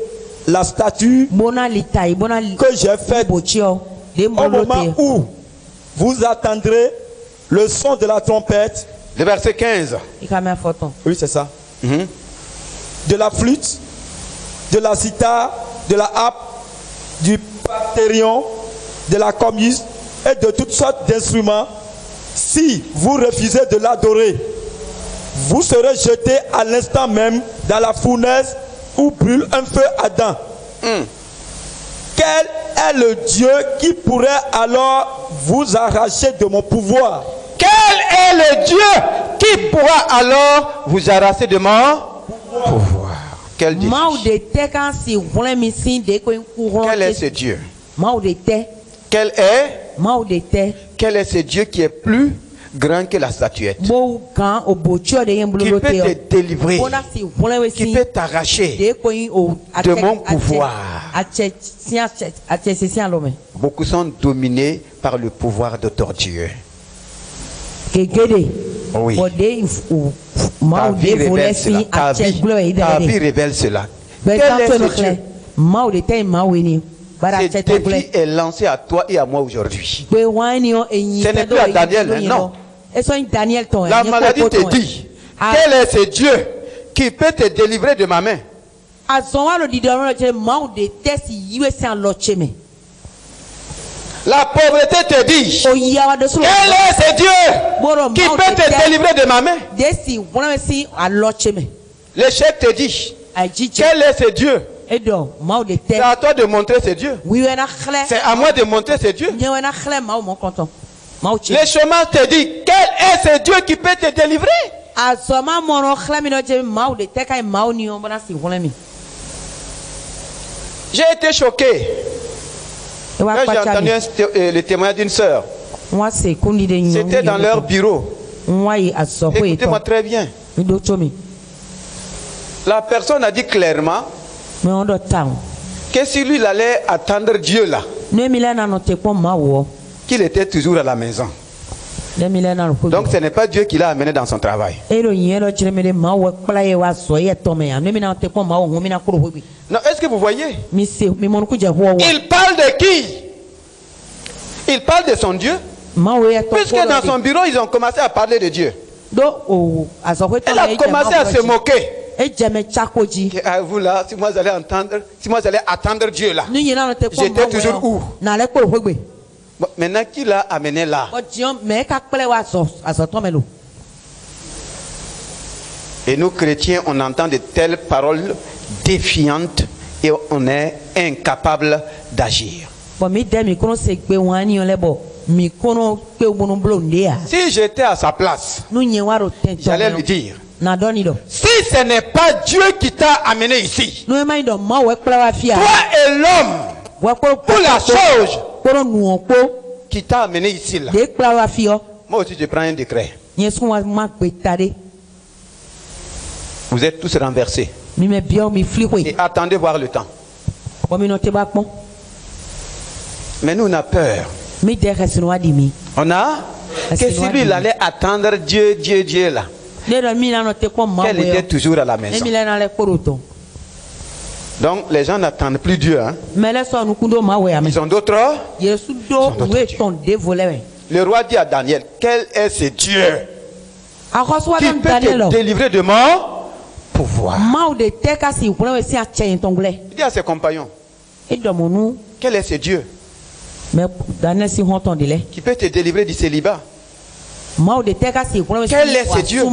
la statue que j'ai faite. Au moment où vous attendrez le son de la trompette. Le verset 15. Oui, c'est ça. De la flûte, de la sitar, de la harpe, du psalterion, de la comise et de toutes sortes d'instruments. Si vous refusez de l'adorer, vous serez jeté à l'instant même dans la fournaise où brûle un feu ardent. Quel est le Dieu qui pourrait alors vous arracher de mon pouvoir? Quel est le Dieu qui pourra alors vous arracher de mon pouvoir? Quel Dieu? Quel est ce Dieu? Quel est ce Dieu qui est plus grand que la statuette, qui peut te délivrer, qui peut t'arracher de mon pouvoir? Beaucoup sont dominés par le pouvoir d'autres dieux. Oui. Ta vie révèle cela. Ta vie révèle cela. Quel est ce Dieu? Ce défi est lancé à toi et à moi aujourd'hui. Ce n'est plus à Daniel, non. La maladie te dit: quel est ce Dieu qui peut te délivrer de ma main? La pauvreté te dit: quel est ce Dieu qui peut te délivrer de ma main? L'échec te dit: quel est ce Dieu? C'est à toi de montrer ce Dieu. C'est à moi de montrer ce Dieu. Le chômage te dit: quel est ce Dieu qui peut te délivrer? J'ai été choqué quand j'ai entendu le témoignage d'une sœur. C'était dans leur bureau. Écoutez-moi très bien. La personne a dit clairement que si lui il allait attendre Dieu là, qu'il était toujours à la maison. Donc ce n'est pas Dieu qui l'a amené dans son travail. Non, est-ce que vous voyez? Il parle de qui? Il parle de son Dieu. Puisque dans son bureau ils ont commencé à parler de Dieu. Elle a commencé à se moquer. Ah, vous là, si moi j'allais attendre Dieu là, j'étais toujours où? Bon, maintenant qui l'a amené là? Et nous chrétiens, on entend de telles paroles défiantes et on est incapable d'agir. Si j'étais à sa place, j'allais lui dire: si ce n'est pas Dieu qui t'a amené ici, toi et l'homme ou la chose qui t'a amené ici là. Moi aussi je prends un décret. Vous êtes tous renversés. Et attendez voir le temps. Mais nous on a peur. On a que si lui il allait attendre Dieu là, qu'elle était toujours à la maison. Donc les gens n'attendent plus Dieu. Hein? Ils ont d'autres. Le roi dit à Daniel, quel est ce Dieu qui peut te délivrer de mon pouvoir? Il dit à ses compagnons, quel est ce Dieu qui peut te délivrer du célibat? Quel est ce Dieu?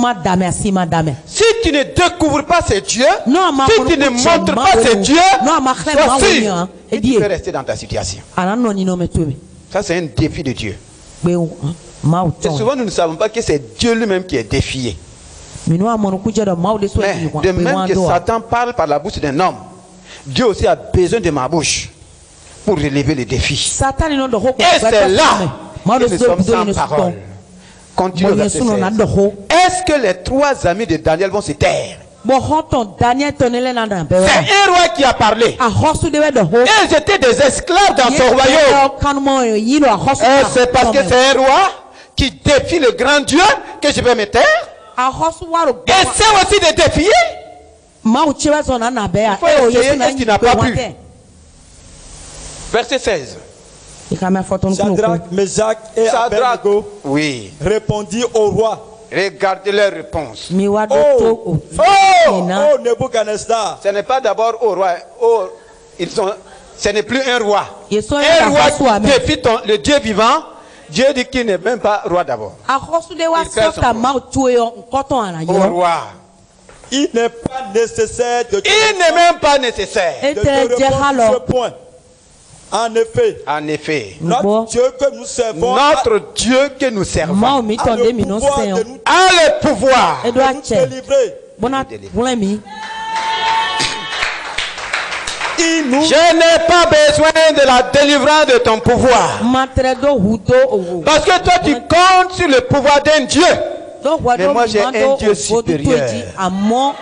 Si tu ne découvres pas ce Dieu, si tu ne montres pas ce Dieu, sois sûr que tu peux rester dans ta situation. Ça c'est un défi de Dieu. Et souvent nous ne savons pas que c'est Dieu lui-même qui est défié. Mais de même que Satan parle par la bouche d'un homme, Dieu aussi a besoin de ma bouche pour relever le défi. Et c'est là que nous sommes sans parole. Continue au verset 16. Est-ce que les trois amis de Daniel vont se taire? C'est un roi qui a parlé. Ils étaient des esclaves dans son royaume. Et c'est parce que c'est un roi qui défie le grand Dieu que je vais me taire. Et c'est aussi de défier. Il faut essayer ce qui n'a pas pu. Verset 16. Shadrach, Meshach et Abednego répondit au roi. Regardez leur réponse. Oh, Nebuchadnezzar. Ce n'est pas d'abord au roi. Ce n'est plus un roi. Un roi qui défie le Dieu vivant. Dieu dit qu'il n'est même pas roi d'abord. Au roi. Il n'est pas nécessaire de Il n'est même pas nécessaire de répondre ce point. En effet, notre Dieu que nous servons, a le pouvoir de nous délivrer. Je n'ai pas besoin de la délivrance de ton pouvoir. Parce que toi tu comptes sur le pouvoir d'un Dieu. Mais moi j'ai un Dieu supérieur.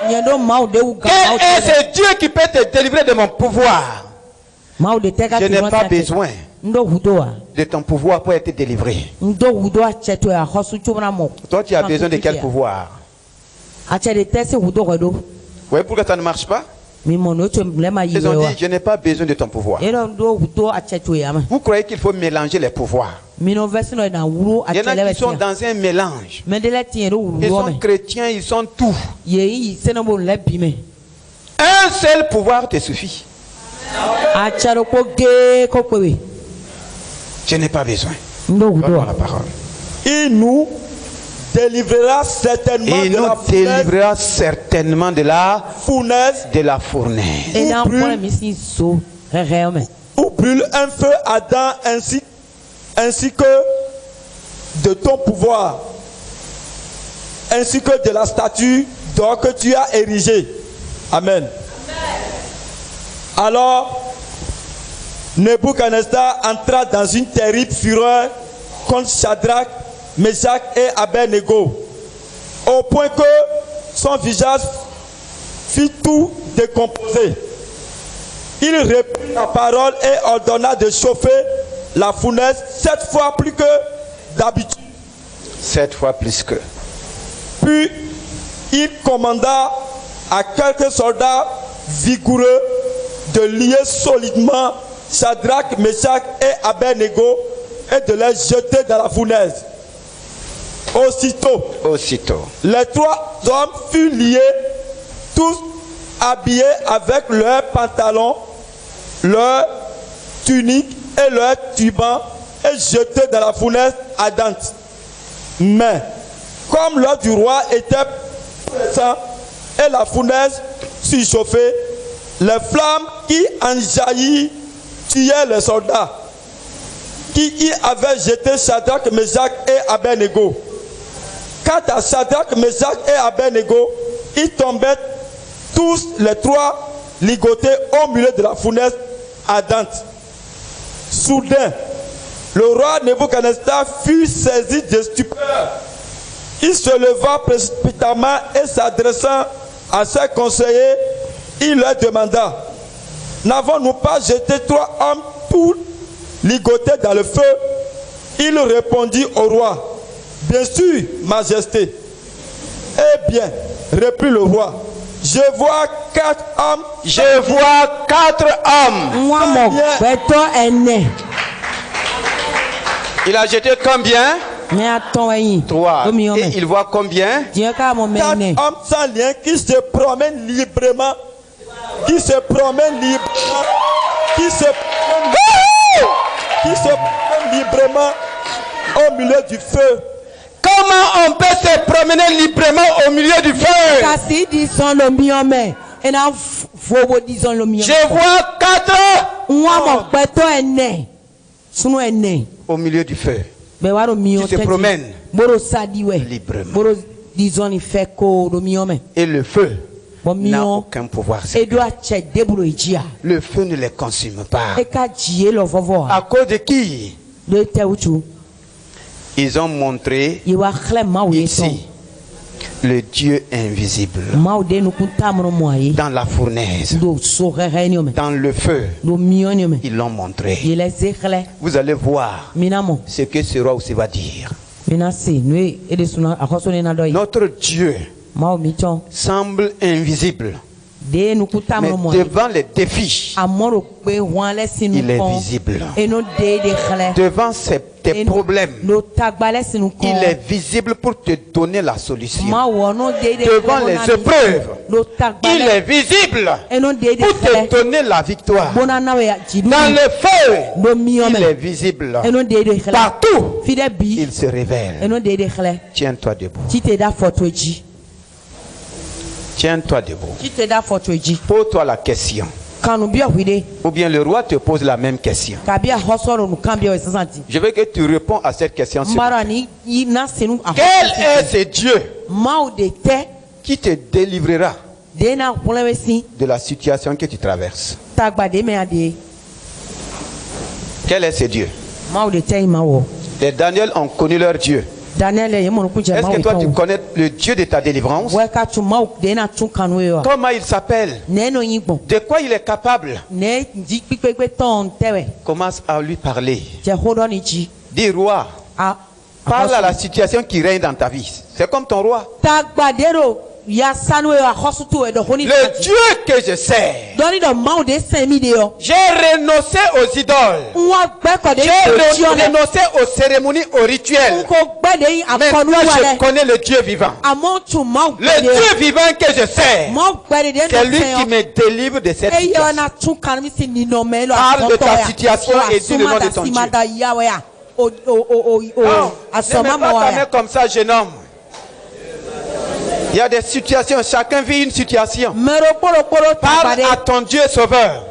Quel est ce Dieu qui peut te délivrer de mon pouvoir? Je n'ai pas besoin de ton pouvoir pour être délivré. Toi, tu as besoin de quel pouvoir? Vous voyez pourquoi ça ne marche pas? Ils ont dit, je n'ai pas besoin de ton pouvoir. Vous croyez qu'il faut mélanger les pouvoirs? Il y en a qui sont dans un mélange. Ils sont chrétiens, ils sont tout. Un seul pouvoir te suffit. Je n'ai pas besoin. Voilà la parole. Il nous délivrera certainement de la fournaise. Où brûle un feu ardent ainsi que de ton pouvoir, ainsi que de la statue d'or que tu as érigée. Amen. Alors, Nebuchadnezzar entra dans une terrible fureur contre Shadrach, Meshach et Abednego, au point que son visage fit tout décomposer. Il reprit la parole et ordonna de chauffer la fournaise 7 fois plus que d'habitude. 7 fois plus que. Puis il commanda à quelques soldats vigoureux de lier solidement Shadrach, Meshach et Abednego et de les jeter dans la fournaise. Aussitôt, les 3 hommes furent liés, tous habillés avec leurs pantalons, leurs tuniques et leurs turbans et jetés dans la fournaise ardente. Mais, comme l'ordre du roi était pressant et la fournaise surchauffée, les flammes qui en jaillirent tuaient les soldats qui y avaient jeté Shadrach, Meshach et Abednego. Quant à Shadrach, Meshach et Abednego, ils tombaient tous les 3 ligotés au milieu de la fournaise ardente. Soudain, Le roi Nebuchadnezzar fut saisi de stupeur. Il se leva précipitamment et s'adressant à ses conseillers, il leur demanda: n'avons-nous pas jeté 3 hommes tous ligotés dans le feu? Il répondit au roi: bien sûr, Majesté. Eh bien, reprit le roi, je vois 4 hommes. Je vois 4 hommes. Il a jeté combien? 3. Et il voit combien? 4 hommes sans lien qui se promènent librement. Qui se promènent librement. Qui se promènent librement au milieu du feu. Comment on peut se promener librement au milieu du feu? Je vois 4 au milieu du feu. Qui se promènent librement. Et le feu n'a aucun pouvoir. Le feu ne les consume pas. À cause de qui? Ils ont montré ici le Dieu invisible dans la fournaise, dans le feu. Ils l'ont montré. Vous allez voir ce que ce roi aussi va dire. Notre Dieu semble invisible, mais devant les défis, il est visible. Devant tes problèmes, il est visible pour te donner la solution. Devant les épreuves, il est visible pour te donner la victoire. Dans le feu, il est visible. Partout, il se révèle. Tiens-toi debout. Tiens-toi debout. Pose-toi la question. Ou bien le roi te pose la même question. Je veux que tu réponds à cette question. Quel est ce Dieu qui te délivrera de la situation que tu traverses? Quel est ce Dieu? Les Daniel ont connu leur Dieu. Est-ce que toi tu connais le Dieu de ta délivrance? Comment il s'appelle? De quoi il est capable? Commence à lui parler. Dis roi, parle à la situation qui règne dans ta vie. C'est comme ton roi. Le Dieu que je sers. J'ai renoncé aux idoles. J'ai renoncé aux cérémonies, aux rituels. Maintenant je connais le Dieu vivant. Le Dieu vivant que je sers, c'est lui qui me délivre de cette situation. Parle de ta situation et dis le nom de ton Dieu. Ne mets pas ta main comme ça, jeune homme. Il y a des situations, chacun vit une situation. Parle à ton Dieu sauveur.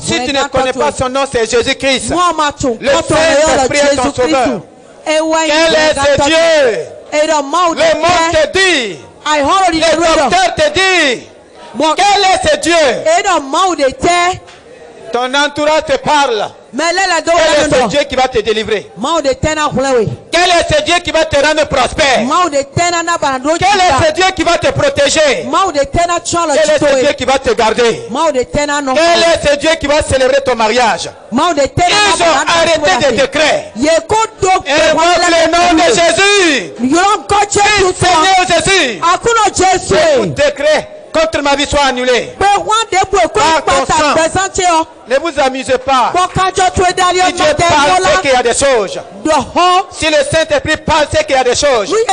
Si tu ne connais pas son nom, c'est Jésus-Christ. Le Saint-Esprit est ton sauveur. Quel est ce Dieu? Le monde te dit. Les docteurs te disent. Quel est ce Dieu? Ton entourage te parle. Quel est ce Dieu qui va te délivrer? Quel est ce Dieu qui va te rendre prospère? Quel est ce Dieu qui va te protéger? Quel est ce Dieu qui va te garder? Quel est ce Dieu qui va célébrer ton mariage? Ils ont arrêté des décrets. Évoque le nom de Jésus. Seigneur Jésus. Tout décret contre ma vie soit annulé. Par ton sang. Ne vous amusez pas. Si Dieu parle, c'est qu'il y a des choses. Si le Saint-Esprit parle, c'est qu'il y a des choses. N'aie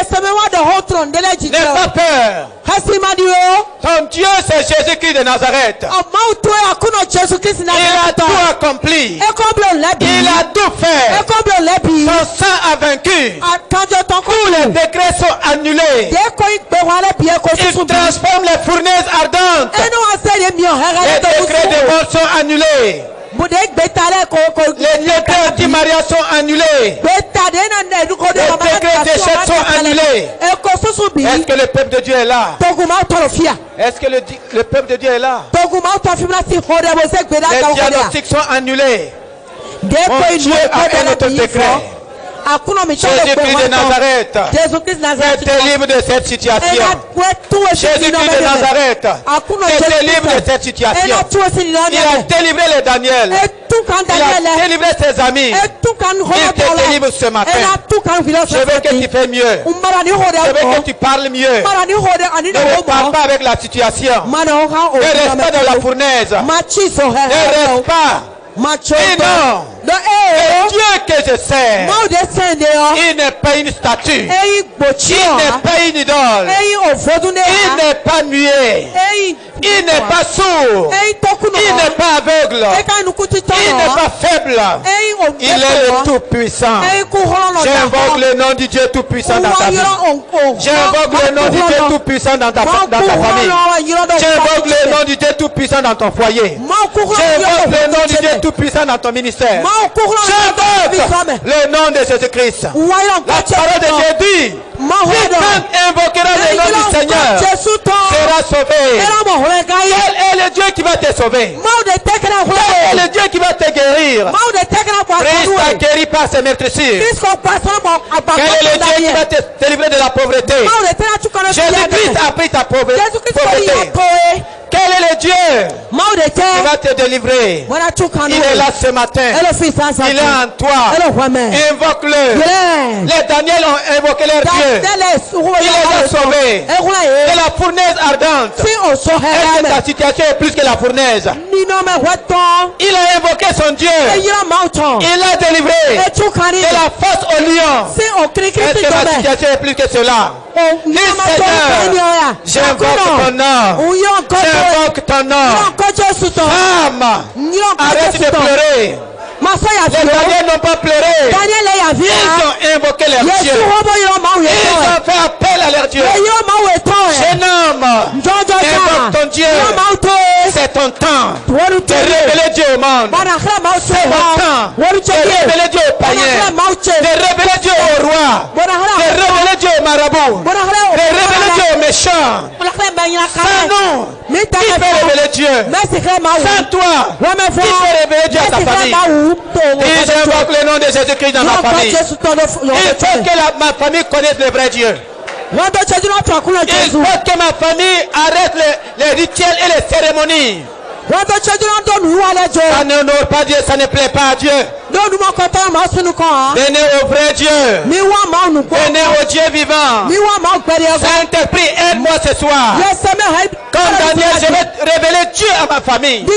pas peur. Ton Dieu, c'est Jésus-Christ de Nazareth. Il a tout accompli. Il a tout fait. Son sang a vaincu. Tous les décrets sont annulés. Il transforme les fournaises ardentes. Les décrets de mort sont annulés. Les décrets anti-mariage sont annulés. Les décrets d'échec sont annulés. Est-ce que le peuple de Dieu est là? Est-ce que le peuple de Dieu est là? Les diagnostics sont annulés. Mon Dieu a un autre décret. Jésus-Christ de Nazareth, t'es libre de cette situation. Jésus-Christ de Nazareth, t'es libre de cette situation. Il a délivré les Daniel. Il a délivré ses amis. Il te délivre ce matin. Je veux que tu fais mieux. Je veux que tu parles mieux. Ne parle pas avec la situation. Ne reste pas dans la fournaise. Ne reste pas. Et non, le Dieu que je sers, il n'est pas une statue, il n'est pas une idole, il n'est pas muet, il n'est pas sourd, il n'est pas aveugle, il n'est pas faible, il est le Tout-Puissant. J'invoque le nom du Dieu Tout-Puissant dans ta vie. J'invoque le nom du Dieu Tout-Puissant dans ta famille. J'invoque le nom du Dieu Tout-Puissant dans ton foyer. J'invoque le nom du Dieu Tout-Puissant dans ton ministère. J'invoque le nom de Jésus-Christ. La parole de Dieu dit, quiconque invoquera le nom du Seigneur sera sauvé. Quel est le Dieu qui va te sauver? Quel est le Dieu qui va te guérir? Christ t'a guéri par ses meurtrissures. Quel est le Dieu qui va te délivrer de la pauvreté? Jésus-Christ a pris ta pauvreté. Quel est le Dieu qui va te délivrer? Il est là ce matin. Il est en toi. Invoque-le. Les Daniel ont invoqué leur Dieu. Il les a sauvés de la fournaise ardente. Est-ce que ta situation est plus que la fournaise? Il a invoqué son Dieu. Il l'a délivré de la fosse au lion. Est-ce que ma situation est plus que cela? Dis Seigneur, j'invoque ton nom. J'invoque ton nom. Femme, arrête de pleurer. Les Daniel n'ont pas pleuré. Ils ont invoqué leur Dieu. Ils ont fait appel à leur Dieu. Jeune homme, invoque ton Dieu. C'est ton temps de révéler Dieu au monde. C'est ton temps de révéler Dieu aux païens. De révéler Dieu aux rois. De révéler Dieu aux marabouts. De révéler Dieu aux méchants. Sans nous, qui peut révéler Dieu? Sans toi, qui peut révéler Dieu à ta famille? Et j'invoque le nom de Jésus-Christ dans ma famille. Il faut que ma famille connaisse le vrai Dieu. Il faut que ma famille arrête les rituels et les cérémonies. Ça n'honore pas Dieu, ça ne plaît pas à Dieu. Venez au vrai Dieu. Venez au Dieu vivant. Saint-Esprit, aide-moi ce soir. Comme Daniel, je vais révéler Dieu à ma famille. Je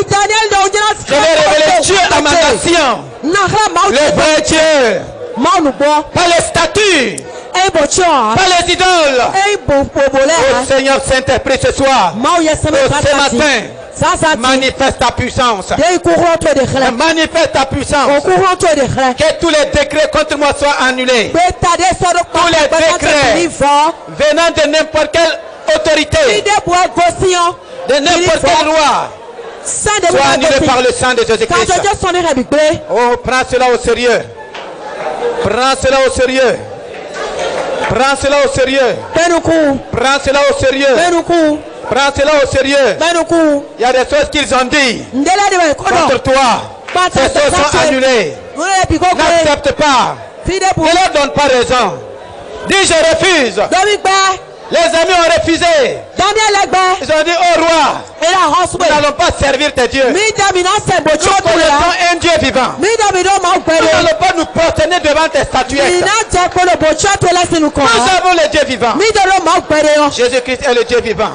vais révéler Dieu à ma nation. Le vrai Dieu. Pas les statues. Pas les idoles. Oh Seigneur Saint-Esprit ce soir. Ce matin. Manifeste ta puissance. Manifeste ta puissance. Que tous les décrets contre moi soient annulés. Tous les décrets venant de n'importe quelle autorité, de n'importe quelle loi, soient annulés par le sang de Jésus-Christ. Oh, prends cela au sérieux. Prends cela au sérieux. Prends cela au sérieux. Prends cela au sérieux. Prends cela au sérieux. Il y a des choses qu'ils ont dit contre toi. Ces choses sont annulées. N'accepte pas. Ne leur donne pas raison. Dis je refuse. Les amis ont refusé. Ils ont dit au roi, nous n'allons pas servir tes dieux. Nous connaissons un Dieu vivant. Nous n'allons pas nous prosterner devant tes statuettes. Nous avons le Dieu vivant. Jésus-Christ est le Dieu vivant.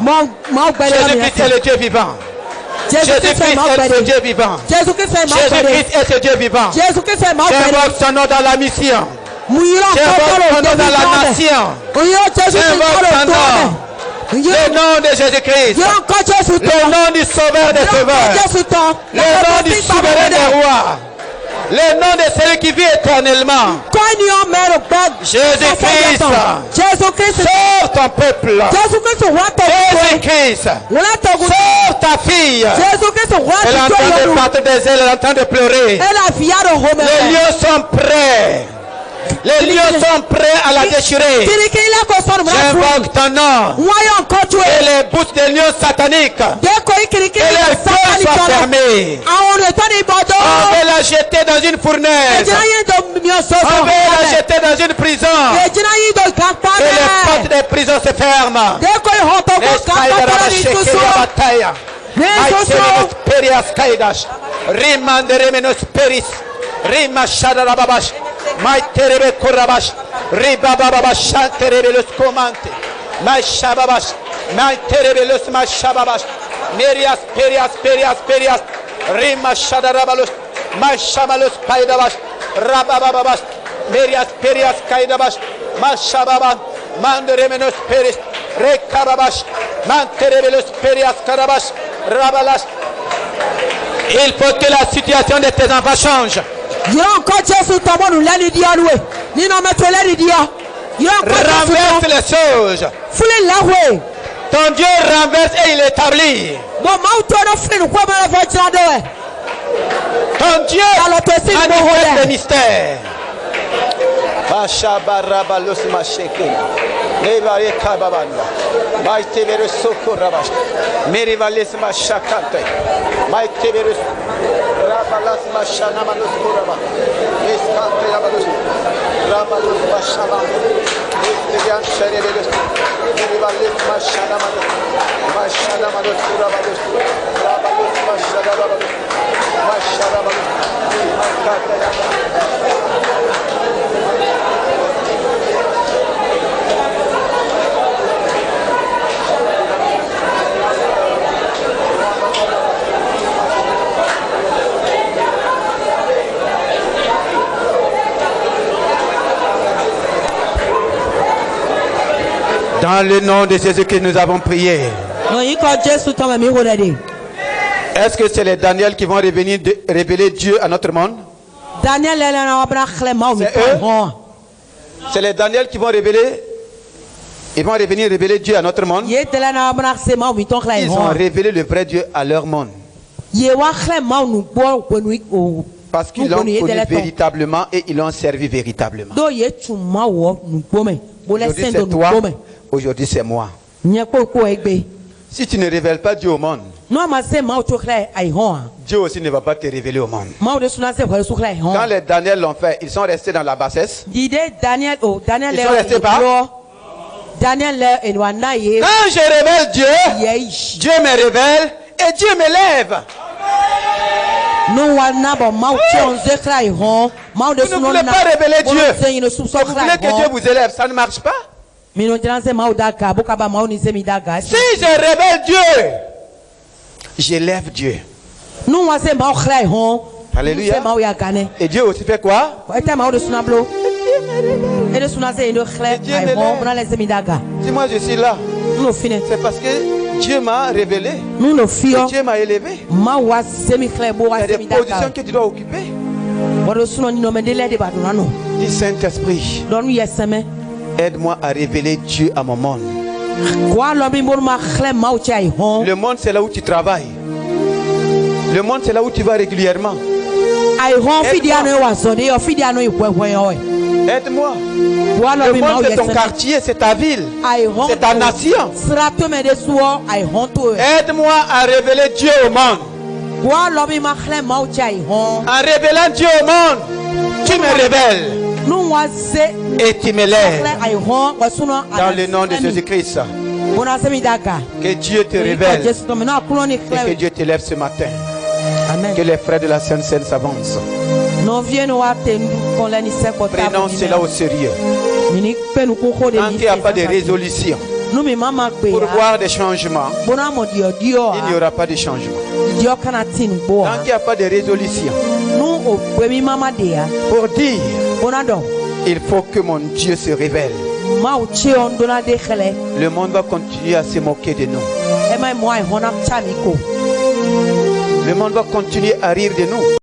Jésus-Christ est le Dieu vivant. Jésus-Christ est ce Dieu vivant. Jésus-Christ est ce Dieu vivant. J'invoque son nom dans la mission. J'invoque ton nom dans la nation. J'invoque ton nom. Le nom de Jésus-Christ. Le nom du Sauveur des Sauveurs. Le nom du Souverain des Rois. Le nom de celui qui vit éternellement. Jésus-Christ. Sauve ton peuple. Jésus-Christ. Sauve ta fille. Elle est en train de battre des ailes, elle est en train de pleurer. Les lions sont prêts. Les lions sont prêts à la déchirer. J'invoque ton nom. Et les bouches des lions sataniques. Et les feux soient fermés. On veut la jeter dans une fournaise. On veut la jeter dans une prison. Et les portes des prisons se ferment. Rima Shadarabash, my terebe Kurabash, Ribababash, Terebelus Comante, my Shababash, my Terebelus, my Shababash, Merias, Perias, Rima Shadarabalus, my Shamalus Kaidabash, Rabababash, Merias, Kaidabash, my Shababa, Manderemenus Peris, Rekababash, Manterebelus Perias Karabash, Rabalas. Il faut que la situation de tes enfants change. Renverse les choses. Ton Dieu renverse et il établit. Ton Dieu manifeste les mystères. Dans le nom de Jésus que nous avons prié. Est-ce que c'est les Daniel qui vont révéler Dieu à notre monde? C'est les Daniel qui vont révéler. Ils vont revenir révéler Dieu à notre monde. Ils ont révélé le vrai Dieu à leur monde. Parce qu'ils l'ont connu véritablement et ils l'ont servi véritablement. Aujourd'hui c'est toi, aujourd'hui c'est moi. Si tu ne révèles pas Dieu au monde, Dieu aussi ne va pas te révéler au monde. Quand les Daniel l'ont fait, ils sont restés dans la bassesse. Ils sont restés pas. Quand je révèle Dieu, Dieu me révèle et Dieu m'élève. Vous ne voulez pas révéler Dieu. Vous voulez que Dieu vous élève, ça ne marche pas. Si je révèle Dieu, j'élève Dieu. Alléluia. Et Dieu aussi fait quoi? Dieu si moi je suis là, c'est parce que Dieu m'a révélé. Dieu m'a élevé. Il y a des positions que tu dois occuper. Dis Saint-Esprit, aide-moi à révéler Dieu à mon monde. Le monde c'est là où tu travailles. Le monde c'est là où tu vas régulièrement. Aide-moi. Le monde c'est ton quartier, c'est ta ville, c'est ta nation. Aide-moi à révéler Dieu au monde. En révélant Dieu au monde, tu me révèles et tu m'élèves. Dans le nom de Jésus-Christ, que Dieu te révèle et que Dieu t'élève ce matin. Amen. Que les frères de la Sainte Seine s'avancent. Prenons cela au sérieux. Tant qu'il n'y a pas de résolution pour voir des changements, il n'y aura pas de changement. Tant qu'il n'y a pas de résolution pour dire il faut que mon Dieu se révèle, le monde va continuer à se moquer de nous. Le monde va continuer à rire de nous.